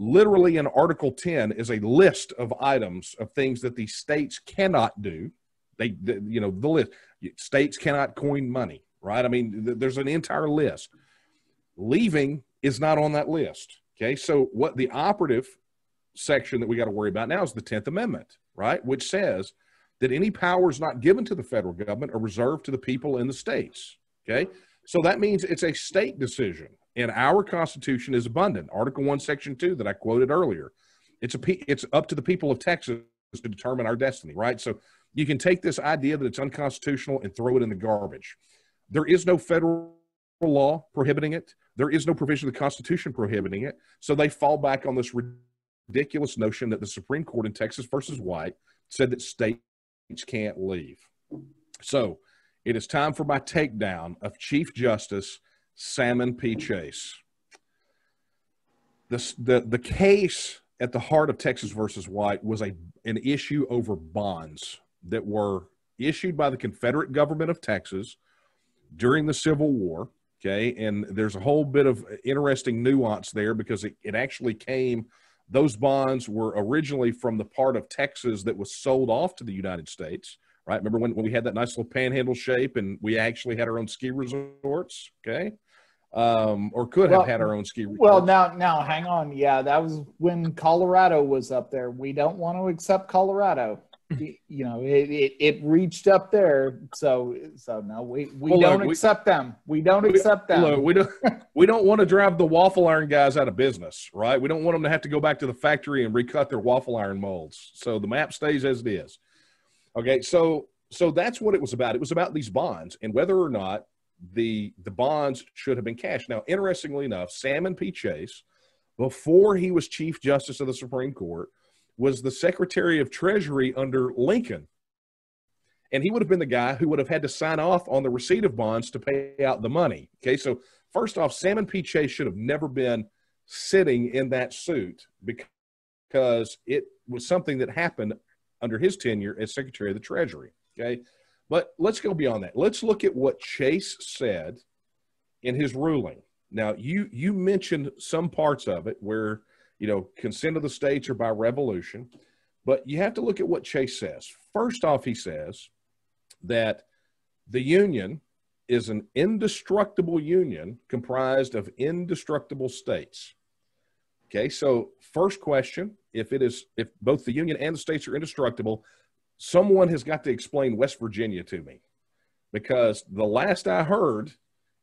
Literally in Article 10 is a list of items of things that the states cannot do. The list. States cannot coin money, right? I mean, there's an entire list. Leaving is not on that list, okay? So what the operative section that we got to worry about now is the 10th Amendment, right? Which says that any powers not given to the federal government are reserved to the people in the states, okay? So that means it's a state decision. And our Constitution is abundant. Article 1, Section 2 that I quoted earlier. It's up to the people of Texas to determine our destiny, right? So you can take this idea that it's unconstitutional and throw it in the garbage. There is no federal law prohibiting it. There is no provision of the Constitution prohibiting it. So they fall back on this ridiculous notion that the Supreme Court in Texas versus White said that states can't leave. So it is time for my takedown of Chief Justice Salmon P. Chase. The case at the heart of Texas versus White was an issue over bonds that were issued by the Confederate government of Texas during the Civil War. Okay, and there's a whole bit of interesting nuance there because it actually those bonds were originally from the part of Texas that was sold off to the United States. Right? Remember when we had that nice little panhandle shape and we actually had our own ski resorts? Okay. Or could have had our own ski resorts. Well, now hang on. Yeah, that was when Colorado was up there. We don't want to accept Colorado. It reached up there. So no, we don't accept them. We don't accept them. Look, we don't want to drive the waffle iron guys out of business, right? We don't want them to have to go back to the factory and recut their waffle iron molds. So the map stays as it is. Okay, so that's what it was about. It was about these bonds and whether or not the bonds should have been cashed. Now, interestingly enough, Salmon P. Chase, before he was Chief Justice of the Supreme Court, was the Secretary of Treasury under Lincoln. And he would have been the guy who would have had to sign off on the receipt of bonds to pay out the money. Okay, so first off, Salmon P. Chase should have never been sitting in that suit because it was something that happened under his tenure as Secretary of the Treasury, okay? But let's go beyond that. Let's look at what Chase said in his ruling. Now, you mentioned some parts of it where, consent of the states are by revolution, but you have to look at what Chase says. First off, he says that the Union is an indestructible union comprised of indestructible states. Okay, so first question, if both the Union and the states are indestructible, someone has got to explain West Virginia to me. Because the last I heard,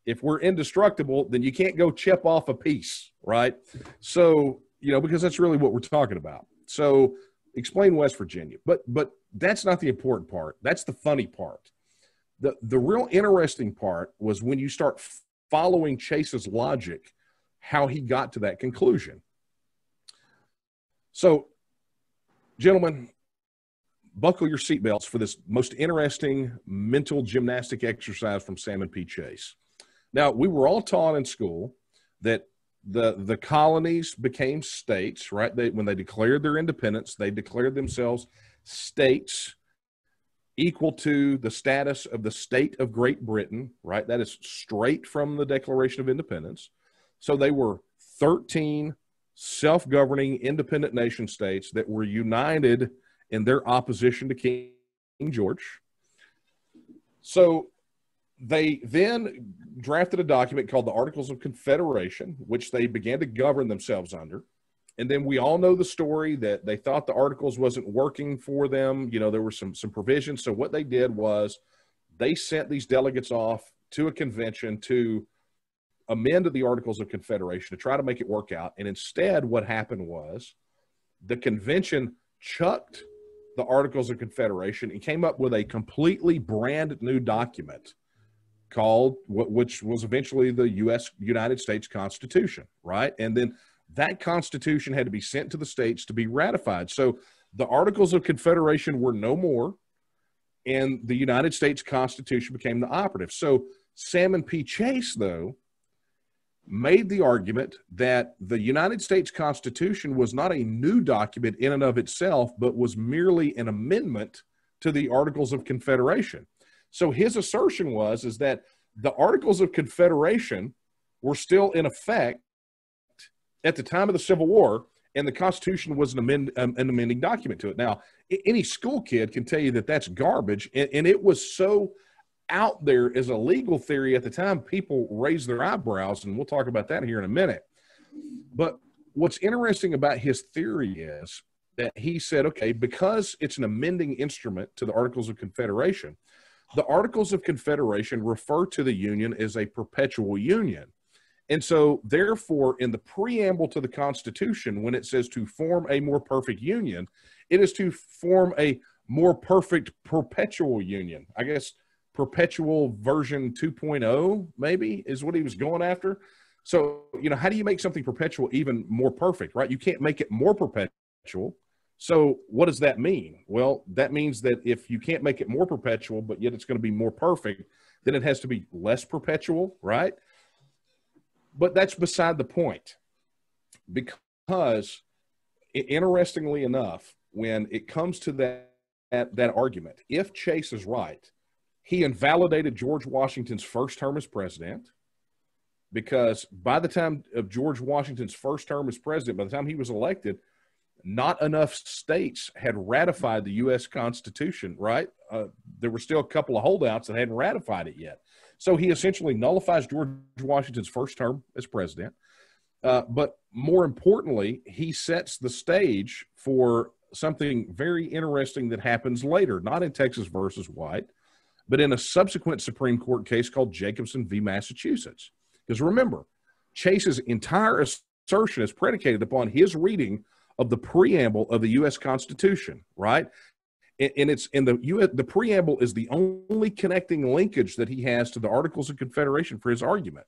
if we're indestructible, then you can't go chip off a piece, right? So, because that's really what we're talking about. So explain West Virginia. But that's not the important part. That's the funny part. The real interesting part was when you start following Chase's logic, how he got to that conclusion. So, gentlemen, buckle your seatbelts for this most interesting mental gymnastic exercise from Salmon P. Chase. Now, we were all taught in school that the colonies became states, right? When they declared their independence, they declared themselves states equal to the status of the state of Great Britain, right? That is straight from the Declaration of Independence. So they were 13 self-governing independent nation states that were united in their opposition to King George. So they then drafted a document called the Articles of Confederation, which they began to govern themselves under. And then we all know the story that they thought the Articles wasn't working for them. There were some provisions. So what they did was they sent these delegates off to a convention to amend the Articles of Confederation to try to make it work out. And instead, what happened was the convention chucked the Articles of Confederation and came up with a completely brand new document called, which was eventually the United States Constitution, right? And then that Constitution had to be sent to the states to be ratified. So the Articles of Confederation were no more, and the United States Constitution became the operative. So Salmon P. Chase, though, made the argument that the United States Constitution was not a new document in and of itself, but was merely an amendment to the Articles of Confederation. So his assertion is that the Articles of Confederation were still in effect at the time of the Civil War, and the Constitution was an amending document to it. Now, any school kid can tell you that that's garbage, and it was so out there as a legal theory at the time, people raised their eyebrows, and we'll talk about that here in a minute. But what's interesting about his theory is that he said, okay, because it's an amending instrument to the Articles of Confederation, the Articles of Confederation refer to the Union as a perpetual union. And so, therefore, in the preamble to the Constitution, when it says to form a more perfect union, it is to form a more perfect perpetual union. I guess perpetual version 2.0 maybe is what he was going after. So, how do you make something perpetual even more perfect, right? You can't make it more perpetual. So what does that mean? Well, that means that if you can't make it more perpetual, but yet it's going to be more perfect, then it has to be less perpetual, right? But that's beside the point, because interestingly enough, when it comes to that argument, if Chase is right, he invalidated George Washington's first term as president, because by the time of George Washington's first term as president, by the time he was elected, not enough states had ratified the U.S. Constitution, right? There were still a couple of holdouts that hadn't ratified it yet. So he essentially nullifies George Washington's first term as president. But more importantly, he sets the stage for something very interesting that happens later, not in Texas versus White, but in a subsequent Supreme Court case called Jacobson v. Massachusetts. Because remember, Chase's entire assertion is predicated upon his reading of the preamble of the U.S. Constitution, right? And it's in the preamble is the only connecting linkage that he has to the Articles of Confederation for his argument.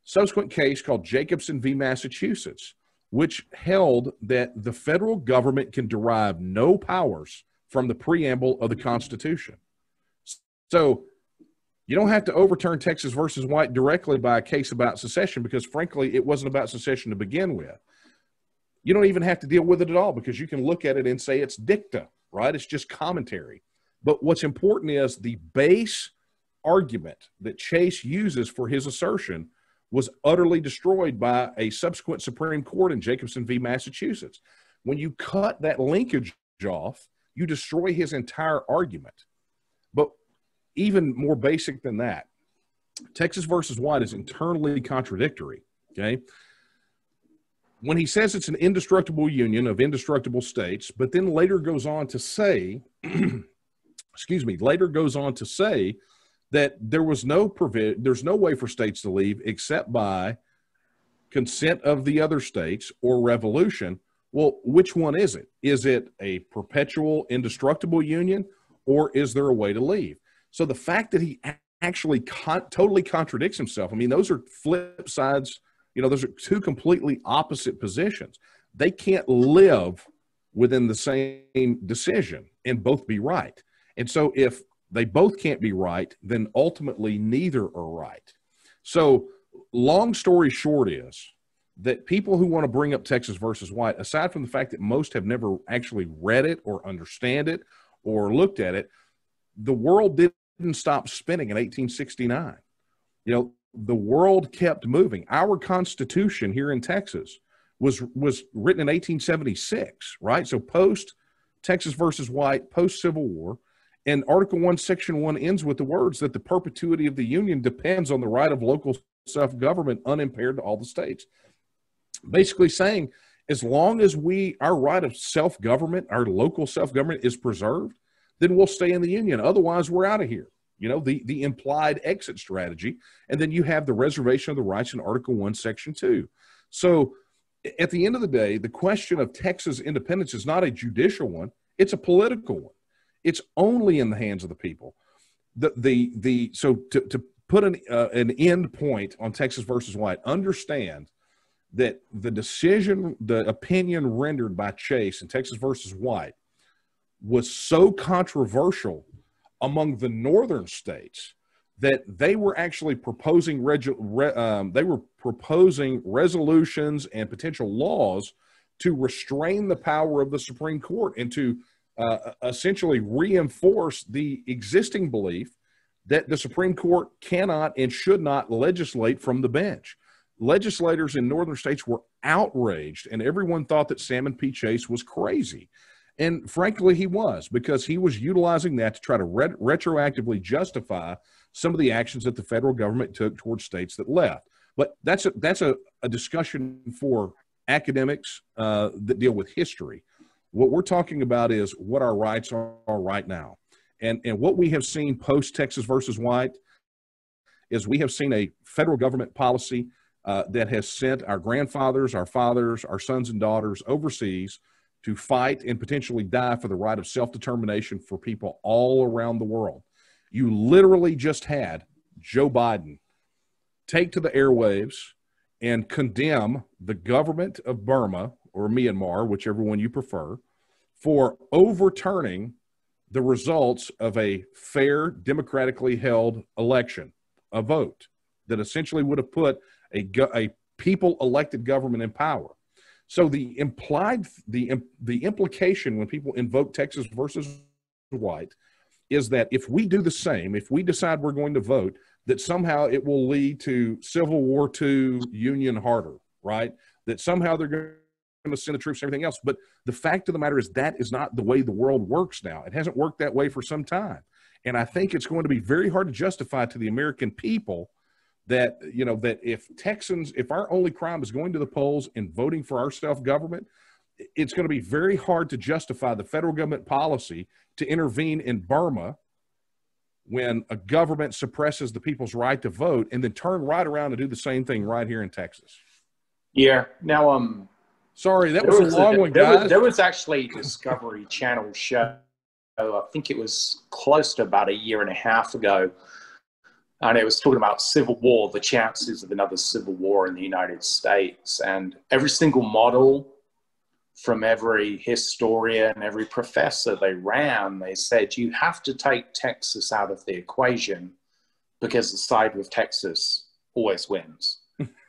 Subsequent case called Jacobson v. Massachusetts, which held that the federal government can derive no powers from the preamble of the Constitution. So you don't have to overturn Texas versus White directly by a case about secession, because frankly, it wasn't about secession to begin with. You don't even have to deal with it at all, because you can look at it and say it's dicta, right? It's just commentary. But what's important is the base argument that Chase uses for his assertion was utterly destroyed by a subsequent Supreme Court in Jacobson v. Massachusetts. When you cut that linkage off, you destroy his entire argument. But even more basic than that, Texas versus White is internally contradictory, okay? When he says it's an indestructible union of indestructible states, but then later goes on to say, later goes on to say that there's no way for states to leave except by consent of the other states or revolution. Well, which one is it? Is it a perpetual indestructible union, or is there a way to leave? So the fact that he actually totally contradicts himself, I mean, those are flip sides. Those are two completely opposite positions. They can't live within the same decision and both be right. And so if they both can't be right, then ultimately neither are right. So long story short is that people who want to bring up Texas versus White, aside from the fact that most have never actually read it or understand it or looked at it, the world didn't stop spinning in 1869. The world kept moving. Our Constitution here in Texas was written in 1876, right? So post Texas versus White, post Civil War, and Article 1, Section 1 ends with the words that the perpetuity of the Union depends on the right of local self-government unimpaired to all the states. Basically saying, as long as our right of self-government, our local self-government is preserved, then we'll stay in the Union. Otherwise, we're out of here. The implied exit strategy. And then you have the reservation of the rights in Article 1, Section 2. So at the end of the day, the question of Texas independence is not a judicial one. It's a political one. It's only in the hands of the people. So to put an end point on Texas versus White, understand that the opinion rendered by Chase in Texas versus White was so controversial among the northern states that they were actually proposing resolutions and potential laws to restrain the power of the Supreme Court and to essentially reinforce the existing belief that the Supreme Court cannot and should not legislate from the bench. Legislators in northern states were outraged, and everyone thought that Salmon P. Chase was crazy. And frankly, he was, because he was utilizing that to try to retroactively justify some of the actions that the federal government took towards states that left. But that's a discussion for academics that deal with history. What we're talking about is what our rights are right now. And what we have seen post-Texas versus White is we have seen a federal government policy that has sent our grandfathers, our fathers, our sons and daughters overseas to fight and potentially die for the right of self-determination for people all around the world. You literally just had Joe Biden take to the airwaves and condemn the government of Burma or Myanmar, whichever one you prefer, for overturning the results of a fair, democratically held election, a vote that essentially would have put a people-elected government in power. So the implication when people invoke Texas versus White is that if we do the same, if we decide we're going to vote, that somehow it will lead to Civil War II Union harder, right? That somehow they're going to send the troops and everything else. But the fact of the matter is that is not the way the world works now. It hasn't worked that way for some time. And I think it's going to be very hard to justify to the American people that, you know, that if our only crime is going to the polls and voting for our self-government, it's going to be very hard to justify the federal government policy to intervene in Burma when a government suppresses the people's right to vote and then turn right around and do the same thing right here in Texas. Yeah. Now, sorry, that was a long one, guys. There was actually a Discovery Channel show. I think it was close to about a year and a half ago. And it was talking about civil war, the chances of another civil war in the United States. And every single model from every historian, every professor they ran, they said, you have to take Texas out of the equation because the side with Texas always wins.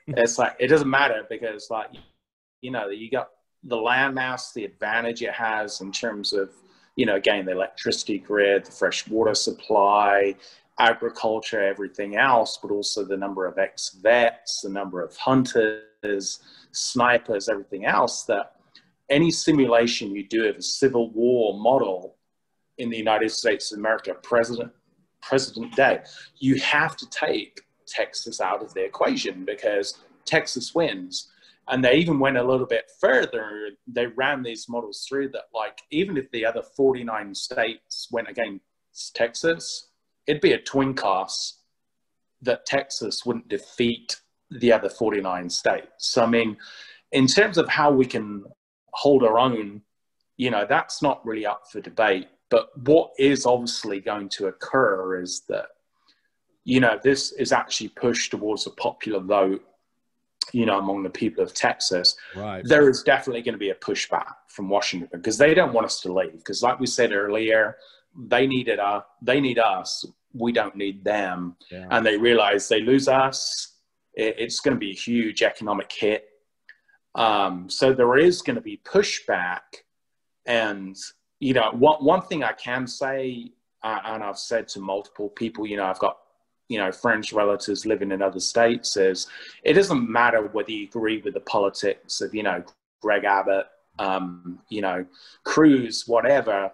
It's like, it doesn't matter because, like, you know, you got the landmass, the advantage it has in terms of, you know, again, the electricity grid, the fresh water supply, agriculture, everything else, but also the number of ex-vets, the number of hunters, snipers, everything else, that any simulation you do of a civil war model in the United States of America, President Day, you have to take Texas out of the equation because Texas wins. And they even went a little bit further. They ran these models through that, like, even if the other 49 states went against Texas, it'd be a twin cast that Texas wouldn't defeat the other 49 states. So, I mean, in terms of how we can hold our own, you know, that's not really up for debate. But what is obviously going to occur is that, you know, this is actually pushed towards a popular vote, you know, among the people of Texas. Right. There is definitely going to be a pushback from Washington because they don't want us to leave. Because like we said earlier, they need us. We don't need them. Yeah. And they realize they lose us, it's going to be a huge economic hit. So there is going to be pushback. And, you know, one thing I can say, and I've said to multiple people, you know, I've got, you know, friends, relatives living in other states, is it doesn't matter whether you agree with the politics of, you know, Greg Abbott, you know, Cruz, whatever,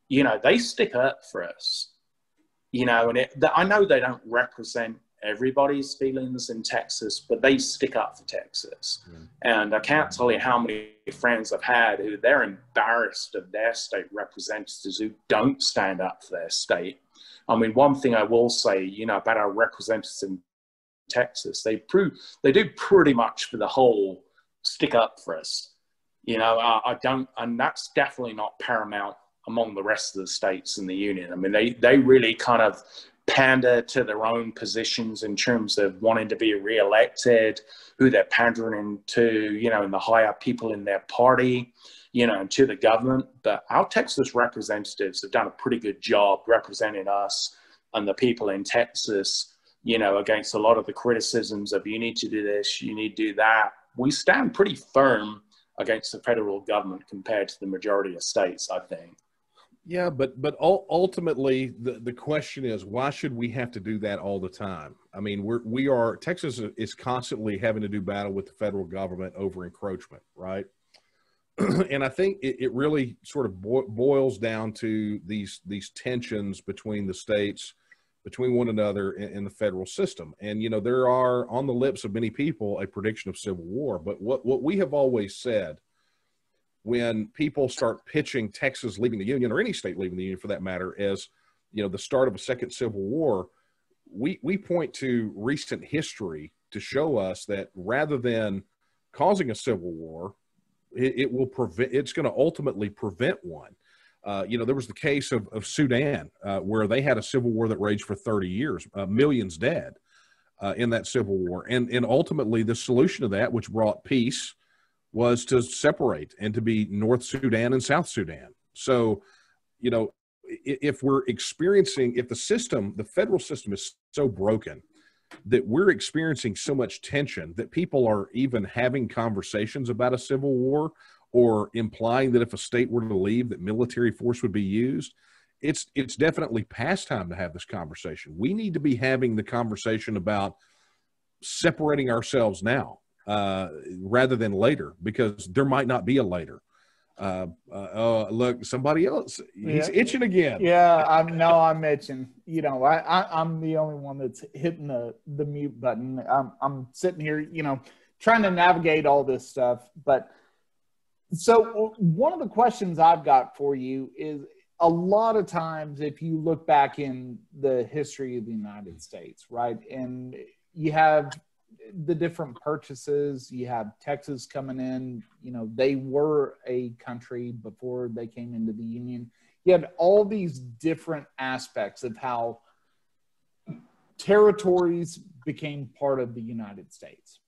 you know, they stick up for us, you know, and I know they don't represent everybody's feelings in Texas, but they stick up for Texas. Yeah. And I can't tell you how many friends I've had who they're embarrassed of their state representatives who don't stand up for their state. I mean, one thing I will say, you know, about our representatives in Texas, they do pretty much for the whole stick up for us. You know, I don't, and that's definitely not paramount among the rest of the states in the union. I mean, they really kind of pander to their own positions in terms of wanting to be reelected, who they're pandering to, you know, and the higher people in their party, you know, to the government. But our Texas representatives have done a pretty good job representing us and the people in Texas, you know, against a lot of the criticisms of you need to do this, you need to do that. We stand pretty firm against the federal government compared to the majority of states, I think. Yeah, but ultimately the question is, why should we have to do that all the time? I mean, Texas is constantly having to do battle with the federal government over encroachment, right? And I think it really sort of boils down to these tensions between the states, between one another in the federal system. And, you know, there are on the lips of many people a prediction of civil war. But what we have always said, when people start pitching Texas leaving the union, or any state leaving the union for that matter, as, you know, the start of a second civil war, we point to recent history to show us that rather than causing a civil war, it's going to ultimately prevent one. You know, there was the case of Sudan, where they had a civil war that raged for 30 years, millions dead in that civil war. And ultimately the solution to that, which brought peace, was to separate and to be North Sudan and South Sudan. So, you know, if the federal system is so broken that we're experiencing so much tension that people are even having conversations about a civil war, or implying that if a state were to leave, that military force would be used, it's definitely past time to have this conversation. We need to be having the conversation about separating ourselves now, rather than later, because there might not be a later. Look, somebody else, he's itching again. Yeah, I'm itching. You know, I'm the only one that's hitting the mute button. I'm sitting here, you know, trying to navigate all this stuff. But so one of the questions I've got for you is, a lot of times, if you look back in the history of the United States, right, and you have the different purchases, you have Texas coming in, you know, they were a country before they came into the Union. You had all these different aspects of how territories became part of the United States.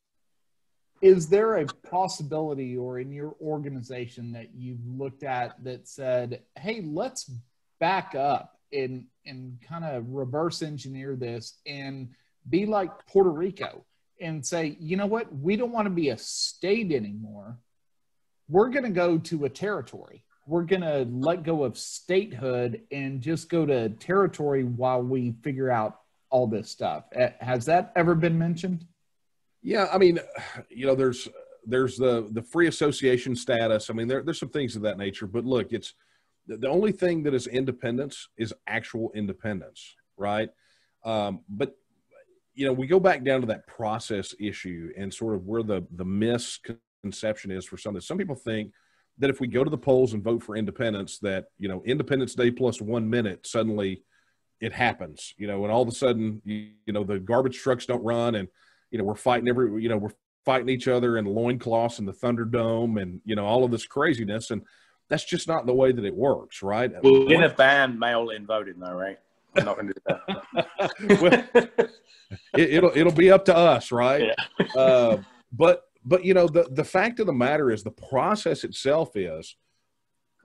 Is there a possibility, or in your organization, that you've looked at that said, hey, let's back up and kind of reverse engineer this and be like Puerto Rico and say, you know what, we don't want to be a state anymore. We're going to go to a territory. We're going to let go of statehood and just go to territory while we figure out all this stuff. Has that ever been mentioned? Yeah, I mean, you know, there's the free association status. I mean, there's some things of that nature. But look, it's the only thing that is independence is actual independence, right? But you know, we go back down to that process issue and sort of where the misconception is for some people think that if we go to the polls and vote for independence, that, you know, Independence Day plus 1 minute, suddenly it happens, you know, and all of a sudden, you know, the garbage trucks don't run, and, you know, we're fighting each other in loincloths in the Thunderdome, and, you know, all of this craziness. And that's just not the way that it works, right? We're going to ban mail-in voting though, right? I'm not going to do Well, that. it'll be up to us, right? Yeah. But you know, the fact of the matter is, the process itself is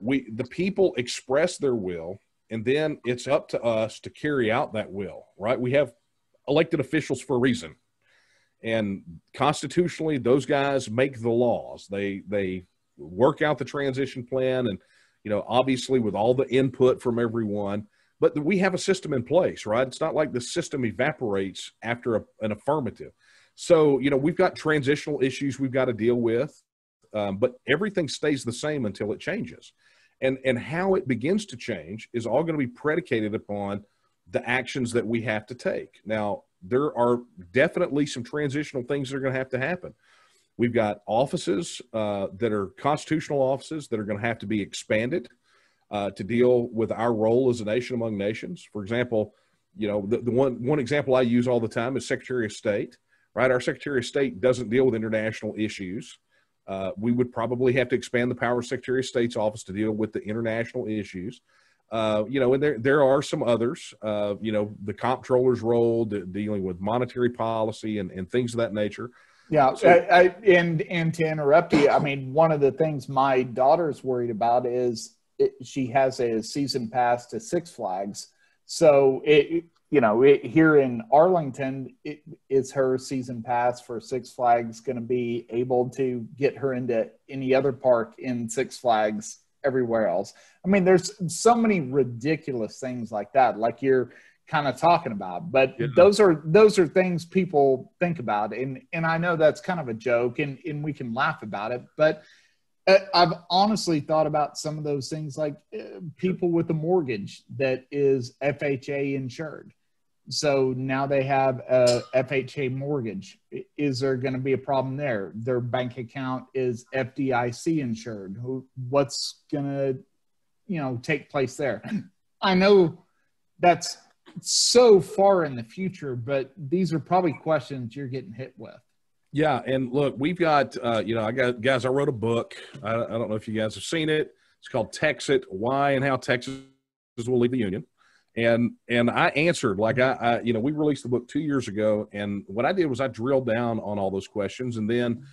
the people express their will, and then it's up to us to carry out that will, right? We have elected officials for a reason, and constitutionally, those guys make the laws. They work out the transition plan, and, you know, obviously with all the input from everyone. But we have a system in place, right? It's not like the system evaporates after an affirmative. So, you know, we've got transitional issues we've got to deal with, but everything stays the same until it changes. And how it begins to change is all going to be predicated upon the actions that we have to take. Now, there are definitely some transitional things that are going to have to happen. We've got offices that are constitutional offices that are going to have to be expanded to deal with our role as a nation among nations. For example, you know, the one example I use all the time is Secretary of State, right? Our Secretary of State doesn't deal with international issues. We would probably have to expand the power of Secretary of State's office to deal with the international issues. And there are some others, the comptroller's role, dealing with monetary policy and things of that nature. Yeah, So, and to interrupt you, I mean, one of the things my daughter's worried about is she has a season pass to Six Flags. So, here in Arlington, is her season pass for Six Flags going to be able to get her into any other park in Six Flags everywhere else? I mean, there's so many ridiculous things like that, like you're kind of talking about, but yeah. those are things people think about. And I know that's kind of a joke and we can laugh about it, but I've honestly thought about some of those things, like people with a mortgage that is FHA insured. So now they have a FHA mortgage. Is there going to be a problem there? Their bank account is FDIC insured. What's going to, take place there? I know that's so far in the future, but these are probably questions you're getting hit with. Yeah. And look, we've got, I wrote a book. I don't know if you guys have seen it. It's called Texit, Why and How Texas Will Leave the Union. And I answered, like, we released the book 2 years ago. And what I did was I drilled down on all those questions. And then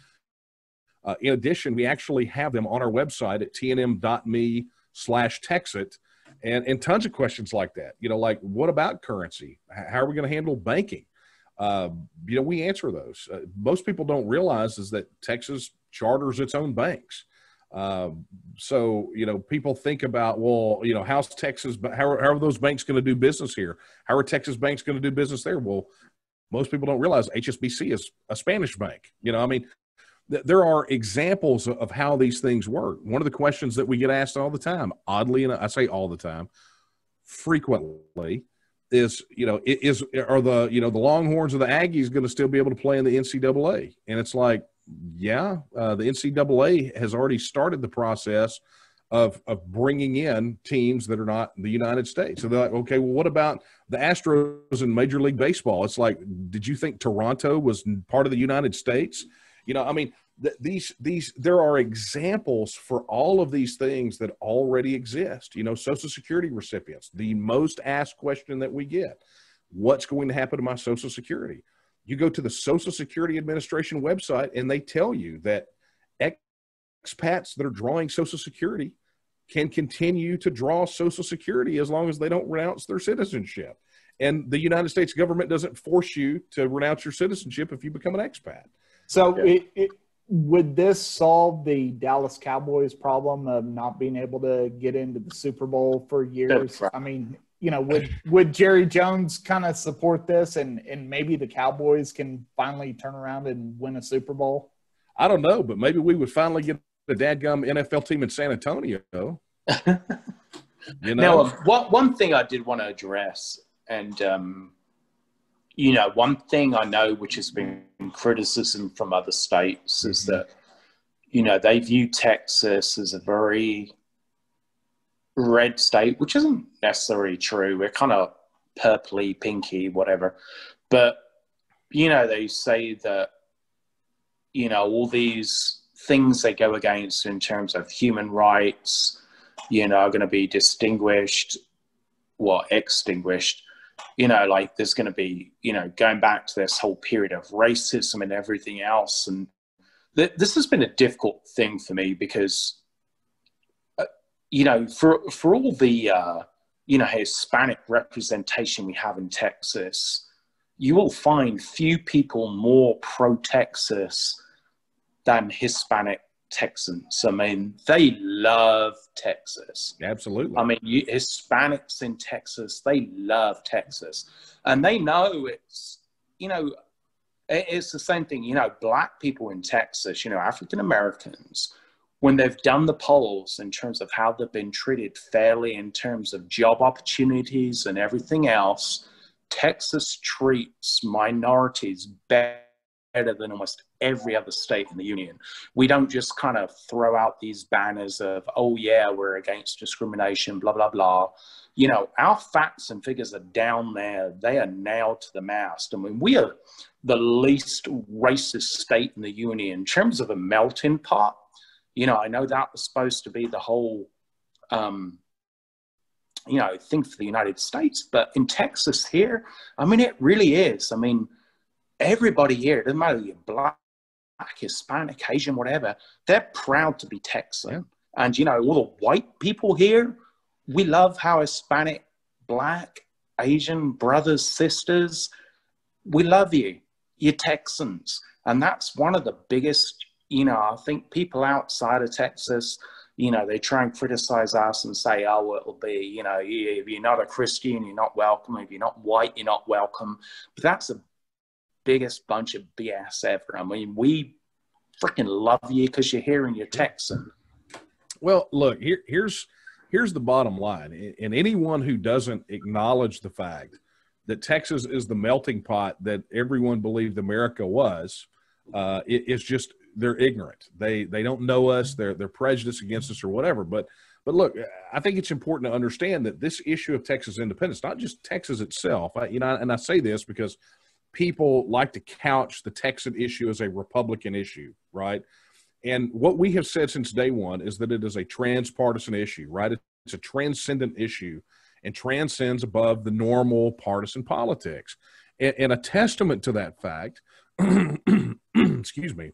in addition, we actually have them on our website at tnm.me/Texit. And tons of questions like that, like, what about currency? How are we going to handle banking? We answer those. Most people don't realize is that Texas charters its own banks. So people think about, well, how's Texas, how are those banks going to do business here? How are Texas banks going to do business there? Well, most people don't realize HSBC is a Spanish bank. There are examples of how these things work. One of the questions that we get asked all the time, oddly, and I say all the time, frequently, is, are the Longhorns or the Aggies going to still be able to play in the NCAA? And it's like, yeah, the NCAA has already started the process of bringing in teams that are not the United States. So they're like, okay, well, what about the Astros in Major League Baseball? It's like, did you think Toronto was part of the United States? There are examples for all of these things that already exist. Social Security recipients, the most asked question that we get, what's going to happen to my Social Security? You go to the Social Security Administration website and they tell you that expats that are drawing Social Security can continue to draw Social Security as long as they don't renounce their citizenship. And the United States government doesn't force you to renounce your citizenship if you become an expat. So would this solve the Dallas Cowboys problem of not being able to get into the Super Bowl for years? I mean, would Jerry Jones kind of support this and maybe the Cowboys can finally turn around and win a Super Bowl? I don't know, but maybe we would finally get the dadgum NFL team in San Antonio. Now, one thing I did want to address, and one thing I know which has been criticism from other states is that, they view Texas as a very red state, which isn't necessarily true. We're kind of purpley, pinky, whatever. But, they say that, all these things they go against in terms of human rights, are going to be extinguished. Like there's going to be, going back to this whole period of racism and everything else. And this has been a difficult thing for me because, for all the, Hispanic representation we have in Texas, you will find few people more pro-Texas than Hispanic Texans. I mean, they love Texas. Absolutely. I mean, Hispanics in Texas, they love Texas. And they know it's, it's the same thing. Black people in Texas, African Americans, when they've done the polls in terms of how they've been treated fairly in terms of job opportunities and everything else, Texas treats minorities better than almost every other state in the union. We don't just kind of throw out these banners of, oh yeah, we're against discrimination, blah, blah, blah. you know, our facts and figures are down there. They are nailed to the mast. I mean, we are the least racist state in the union in terms of a melting pot. You know, I know that was supposed to be the whole, you know, thing for the United States, but in Texas here, I mean, it really is. I mean, everybody here, it doesn't matter if you're black, Hispanic, Asian, whatever, they're proud to be Texan. Yeah. And, you know, all the white people here, we love how Hispanic, black, Asian brothers, sisters, we love you. You're Texans. And that's one of the biggest, you know, I think people outside of Texas, you know, they try and criticize us and say, oh, well, it'll be, you know, if you're not a Christian, you're not welcome. If you're not white, you're not welcome. But that's the biggest bunch of BS ever. I mean, we freaking love you because you're here and you're Texan. Well, look, here's the bottom line. And anyone who doesn't acknowledge the fact that Texas is the melting pot that everyone believed America was, it's just, they're ignorant. They don't know us. They're prejudiced against us or whatever. But look, I think it's important to understand that this issue of Texas independence, not just Texas itself, and I say this because people like to couch the Texan issue as a Republican issue, right? And what we have said since day one is that it is a transpartisan issue, right? It's a transcendent issue and transcends above the normal partisan politics. And a testament to that fact, excuse me,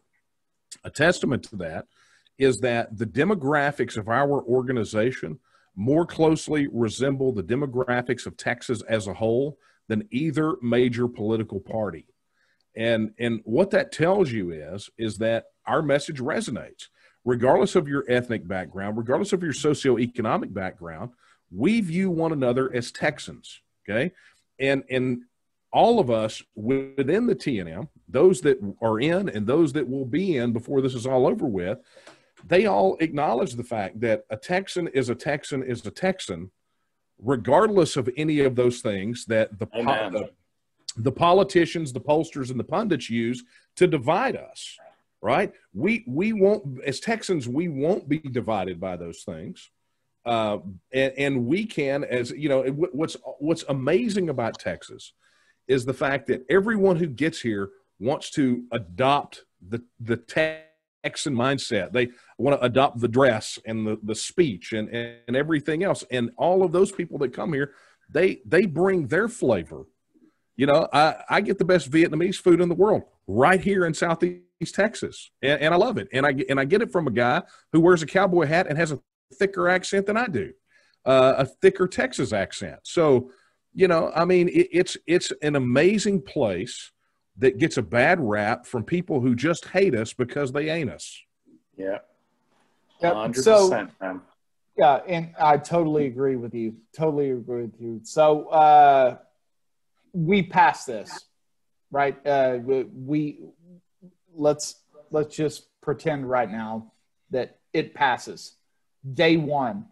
a testament to that is that the demographics of our organization more closely resemble the demographics of Texas as a whole than either major political party. And what that tells you is that our message resonates. Regardless of your ethnic background, regardless of your socioeconomic background, we view one another as Texans, okay? And all of us within the TNM, those that are in and those that will be in before this is all over with, they all acknowledge the fact that a Texan is a Texan is a Texan, regardless of any of those things that the politicians, the pollsters, and the pundits use to divide us, right? We won't, as Texans, we won't be divided by those things. And we can, as you know, what's amazing about Texas is the fact that everyone who gets here wants to adopt the Texan mindset. They want to adopt the dress and the speech and everything else. And all of those people that come here, they bring their flavor. You know, I get the best Vietnamese food in the world right here in Southeast Texas. And I love it. And I get it from a guy who wears a cowboy hat and has a thicker accent than I do, a thicker Texas accent. So, you know, I mean, it's an amazing place that gets a bad rap from people who just hate us because they ain't us. Yeah. 100%. So, yeah, and I totally agree with you. Totally agree with you. So we passed this, right? Let's just pretend right now that it passes. Day one,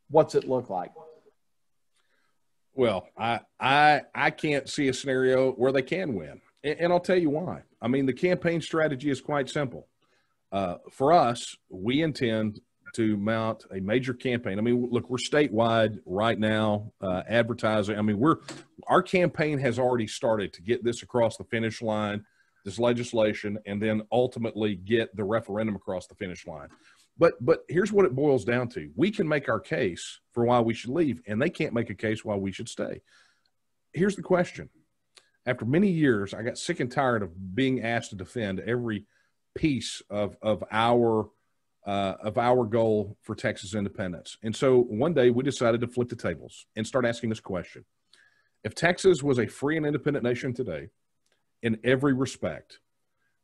what's it look like? Well, I can't see a scenario where they can win. And I'll tell you why. I mean, the campaign strategy is quite simple. For us, we intend to mount a major campaign. I mean, look, we're statewide right now, advertising. I mean, our campaign has already started to get this across the finish line, this legislation, and then ultimately get the referendum across the finish line. But here's what it boils down to. We can make our case for why we should leave, and they can't make a case why we should stay. Here's the question. After many years, I got sick and tired of being asked to defend every piece of our goal for Texas independence. And so one day we decided to flip the tables and start asking this question. If Texas was a free and independent nation today, in every respect,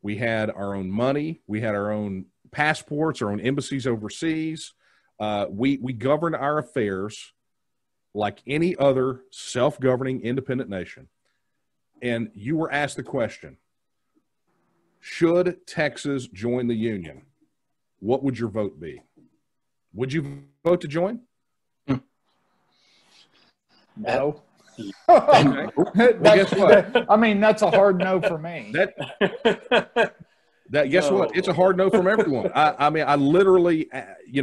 we had our own money, we had our own passports, our own embassies overseas. We govern our affairs like any other self-governing independent nation. And you were asked the question, should Texas join the Union? What would your vote be? Would you vote to join? No. Well, guess what? I mean, that's a hard no for me. Guess what? It's a hard no from everyone. I mean, I literally,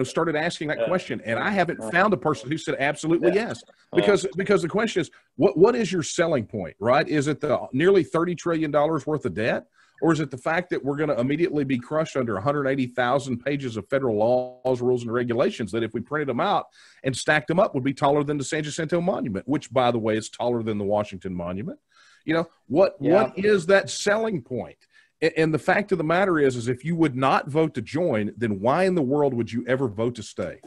started asking that question, and I haven't found a person who said absolutely yes. Because the question is, what is your selling point, right? Is it the nearly $30 trillion worth of debt? Or is it the fact that we're going to immediately be crushed under 180,000 pages of federal laws, rules, and regulations that if we printed them out and stacked them up would be taller than the San Jacinto Monument, which, by the way, is taller than the Washington Monument? What is that selling point? And the fact of the matter is if you would not vote to join, then why in the world would you ever vote to stay?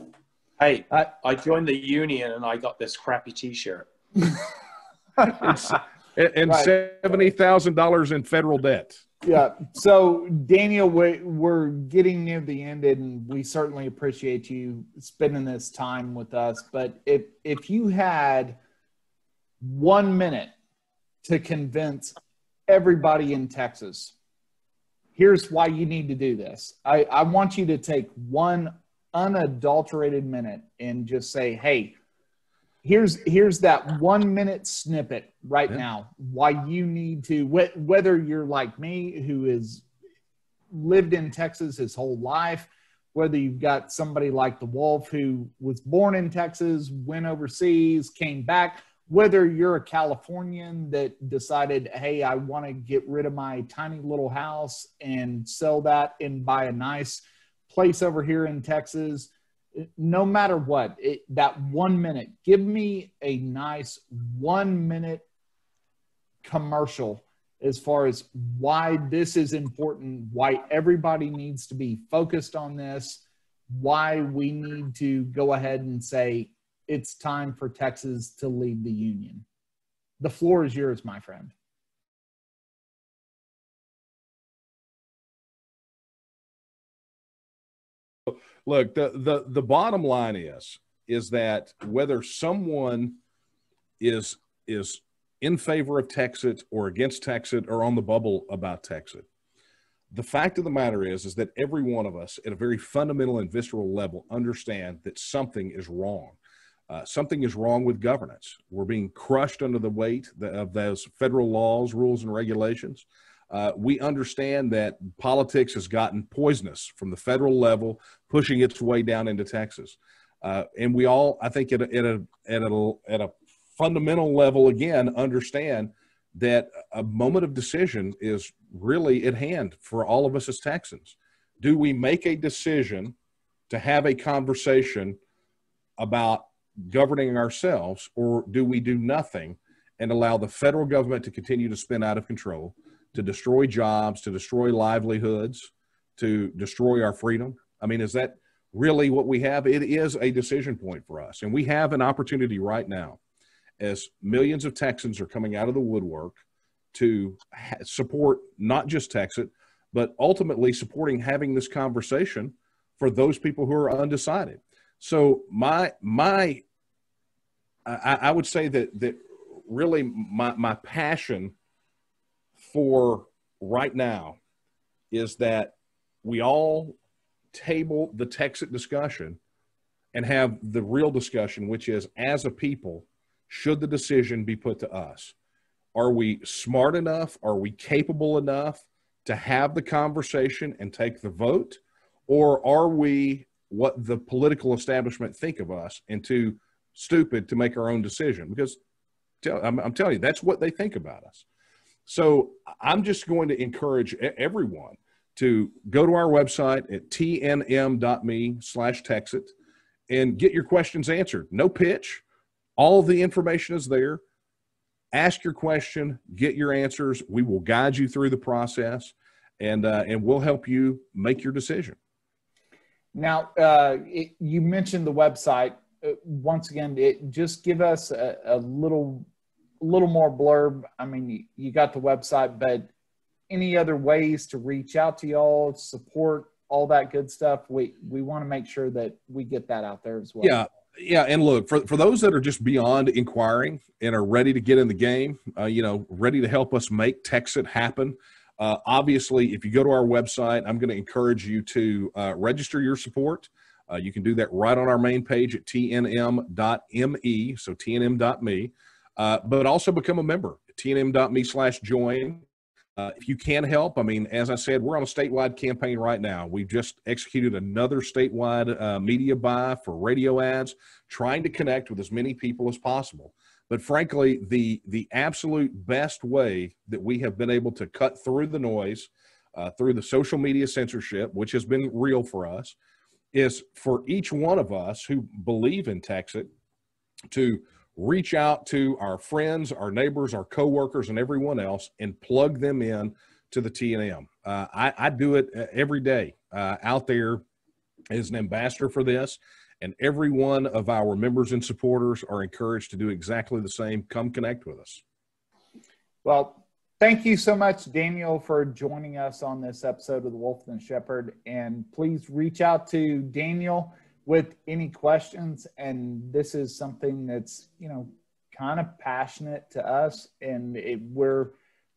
Hey, I joined the union and I got this crappy T-shirt. and $70,000 in federal debt. Yeah. So, Daniel, we're getting near the end, and we certainly appreciate you spending this time with us. But if you had 1 minute to convince everybody in Texas, here's why you need to do this. I want you to take one unadulterated minute and just say, hey, here's that 1 minute snippet right now, why you need to, whether you're like me who has lived in Texas his whole life, whether you've got somebody like the Wolf who was born in Texas, went overseas, came back, whether you're a Californian that decided, hey, I want to get rid of my tiny little house and sell that and buy a nice place over here in Texas. No matter what, that 1 minute, give me a nice 1 minute commercial as far as why this is important, why everybody needs to be focused on this, why we need to go ahead and say it's time for Texas to leave the union. The floor is yours, my friend. Look, the bottom line is that whether someone is in favor of Texit or against Texit or on the bubble about Texit, the fact of the matter is that every one of us at a very fundamental and visceral level understand that something is wrong. Something is wrong with governance. We're being crushed under the weight of those federal laws, rules, and regulations. We understand that politics has gotten poisonous from the federal level, pushing its way down into Texas. And we all, I think, at a fundamental level, again, understand that a moment of decision is really at hand for all of us as Texans. Do we make a decision to have a conversation about governing ourselves, or do we do nothing and allow the federal government to continue to spin out of control, to destroy jobs, to destroy livelihoods, to destroy our freedom? I mean, is that really what we have? It is a decision point for us. And we have an opportunity right now, as millions of Texans are coming out of the woodwork, to support not just Texit, but ultimately supporting having this conversation for those people who are undecided. So I would say that really my passion for right now is that we all table the Texit discussion and have the real discussion, which is, as a people, should the decision be put to us? Are we smart enough? Are we capable enough to have the conversation and take the vote? Or are we what the political establishment think of us and too stupid to make our own decision? Because I'm telling you, that's what they think about us. So I'm just going to encourage everyone to go to our website at tnm.me/Texit and get your questions answered. No pitch. All the information is there. Ask your question, get your answers. We will guide you through the process, and we'll help you make your decision. Now, you mentioned the website. Once again, just give us a little more blurb. I mean, you got the website, but any other ways to reach out to y'all, support, all that good stuff? We want to make sure that we get that out there as well. Yeah. And look, for those that are just beyond inquiring and are ready to get in the game, ready to help us make Texit happen. Obviously, if you go to our website, I'm going to encourage you to register your support. You can do that right on our main page at tnm.me, so tnm.me, but also become a member at tnm.me/join. If you can help, I mean, as I said, we're on a statewide campaign right now. We've just executed another statewide media buy for radio ads, trying to connect with as many people as possible. But frankly, the absolute best way that we have been able to cut through the noise, through the social media censorship, which has been real for us, is for each one of us who believe in Texit to reach out to our friends, our neighbors, our coworkers, and everyone else and plug them in to the TNM. I do it every day out there as an ambassador for this, and every one of our members and supporters are encouraged to do exactly the same. Come connect with us. Well, thank you so much, Daniel, for joining us on this episode of The Wolf and the Shepherd. And please reach out to Daniel with any questions. And this is something that's, you know, kind of passionate to us. And we're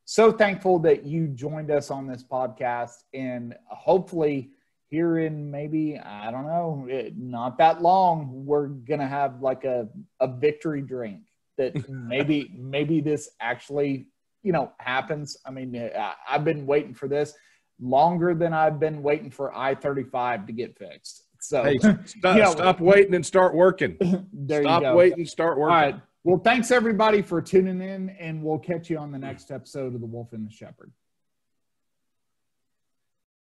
so thankful that you joined us on this podcast. And hopefully here in maybe, I don't know, not that long, we're going to have like a victory drink that maybe this actually, you know, happens. I mean, I've been waiting for this longer than I've been waiting for I-35 to get fixed. So hey, stop waiting and start working. Stop waiting, start working. All right. Well, thanks everybody for tuning in, and we'll catch you on the next episode of The Wolf and the Shepherd.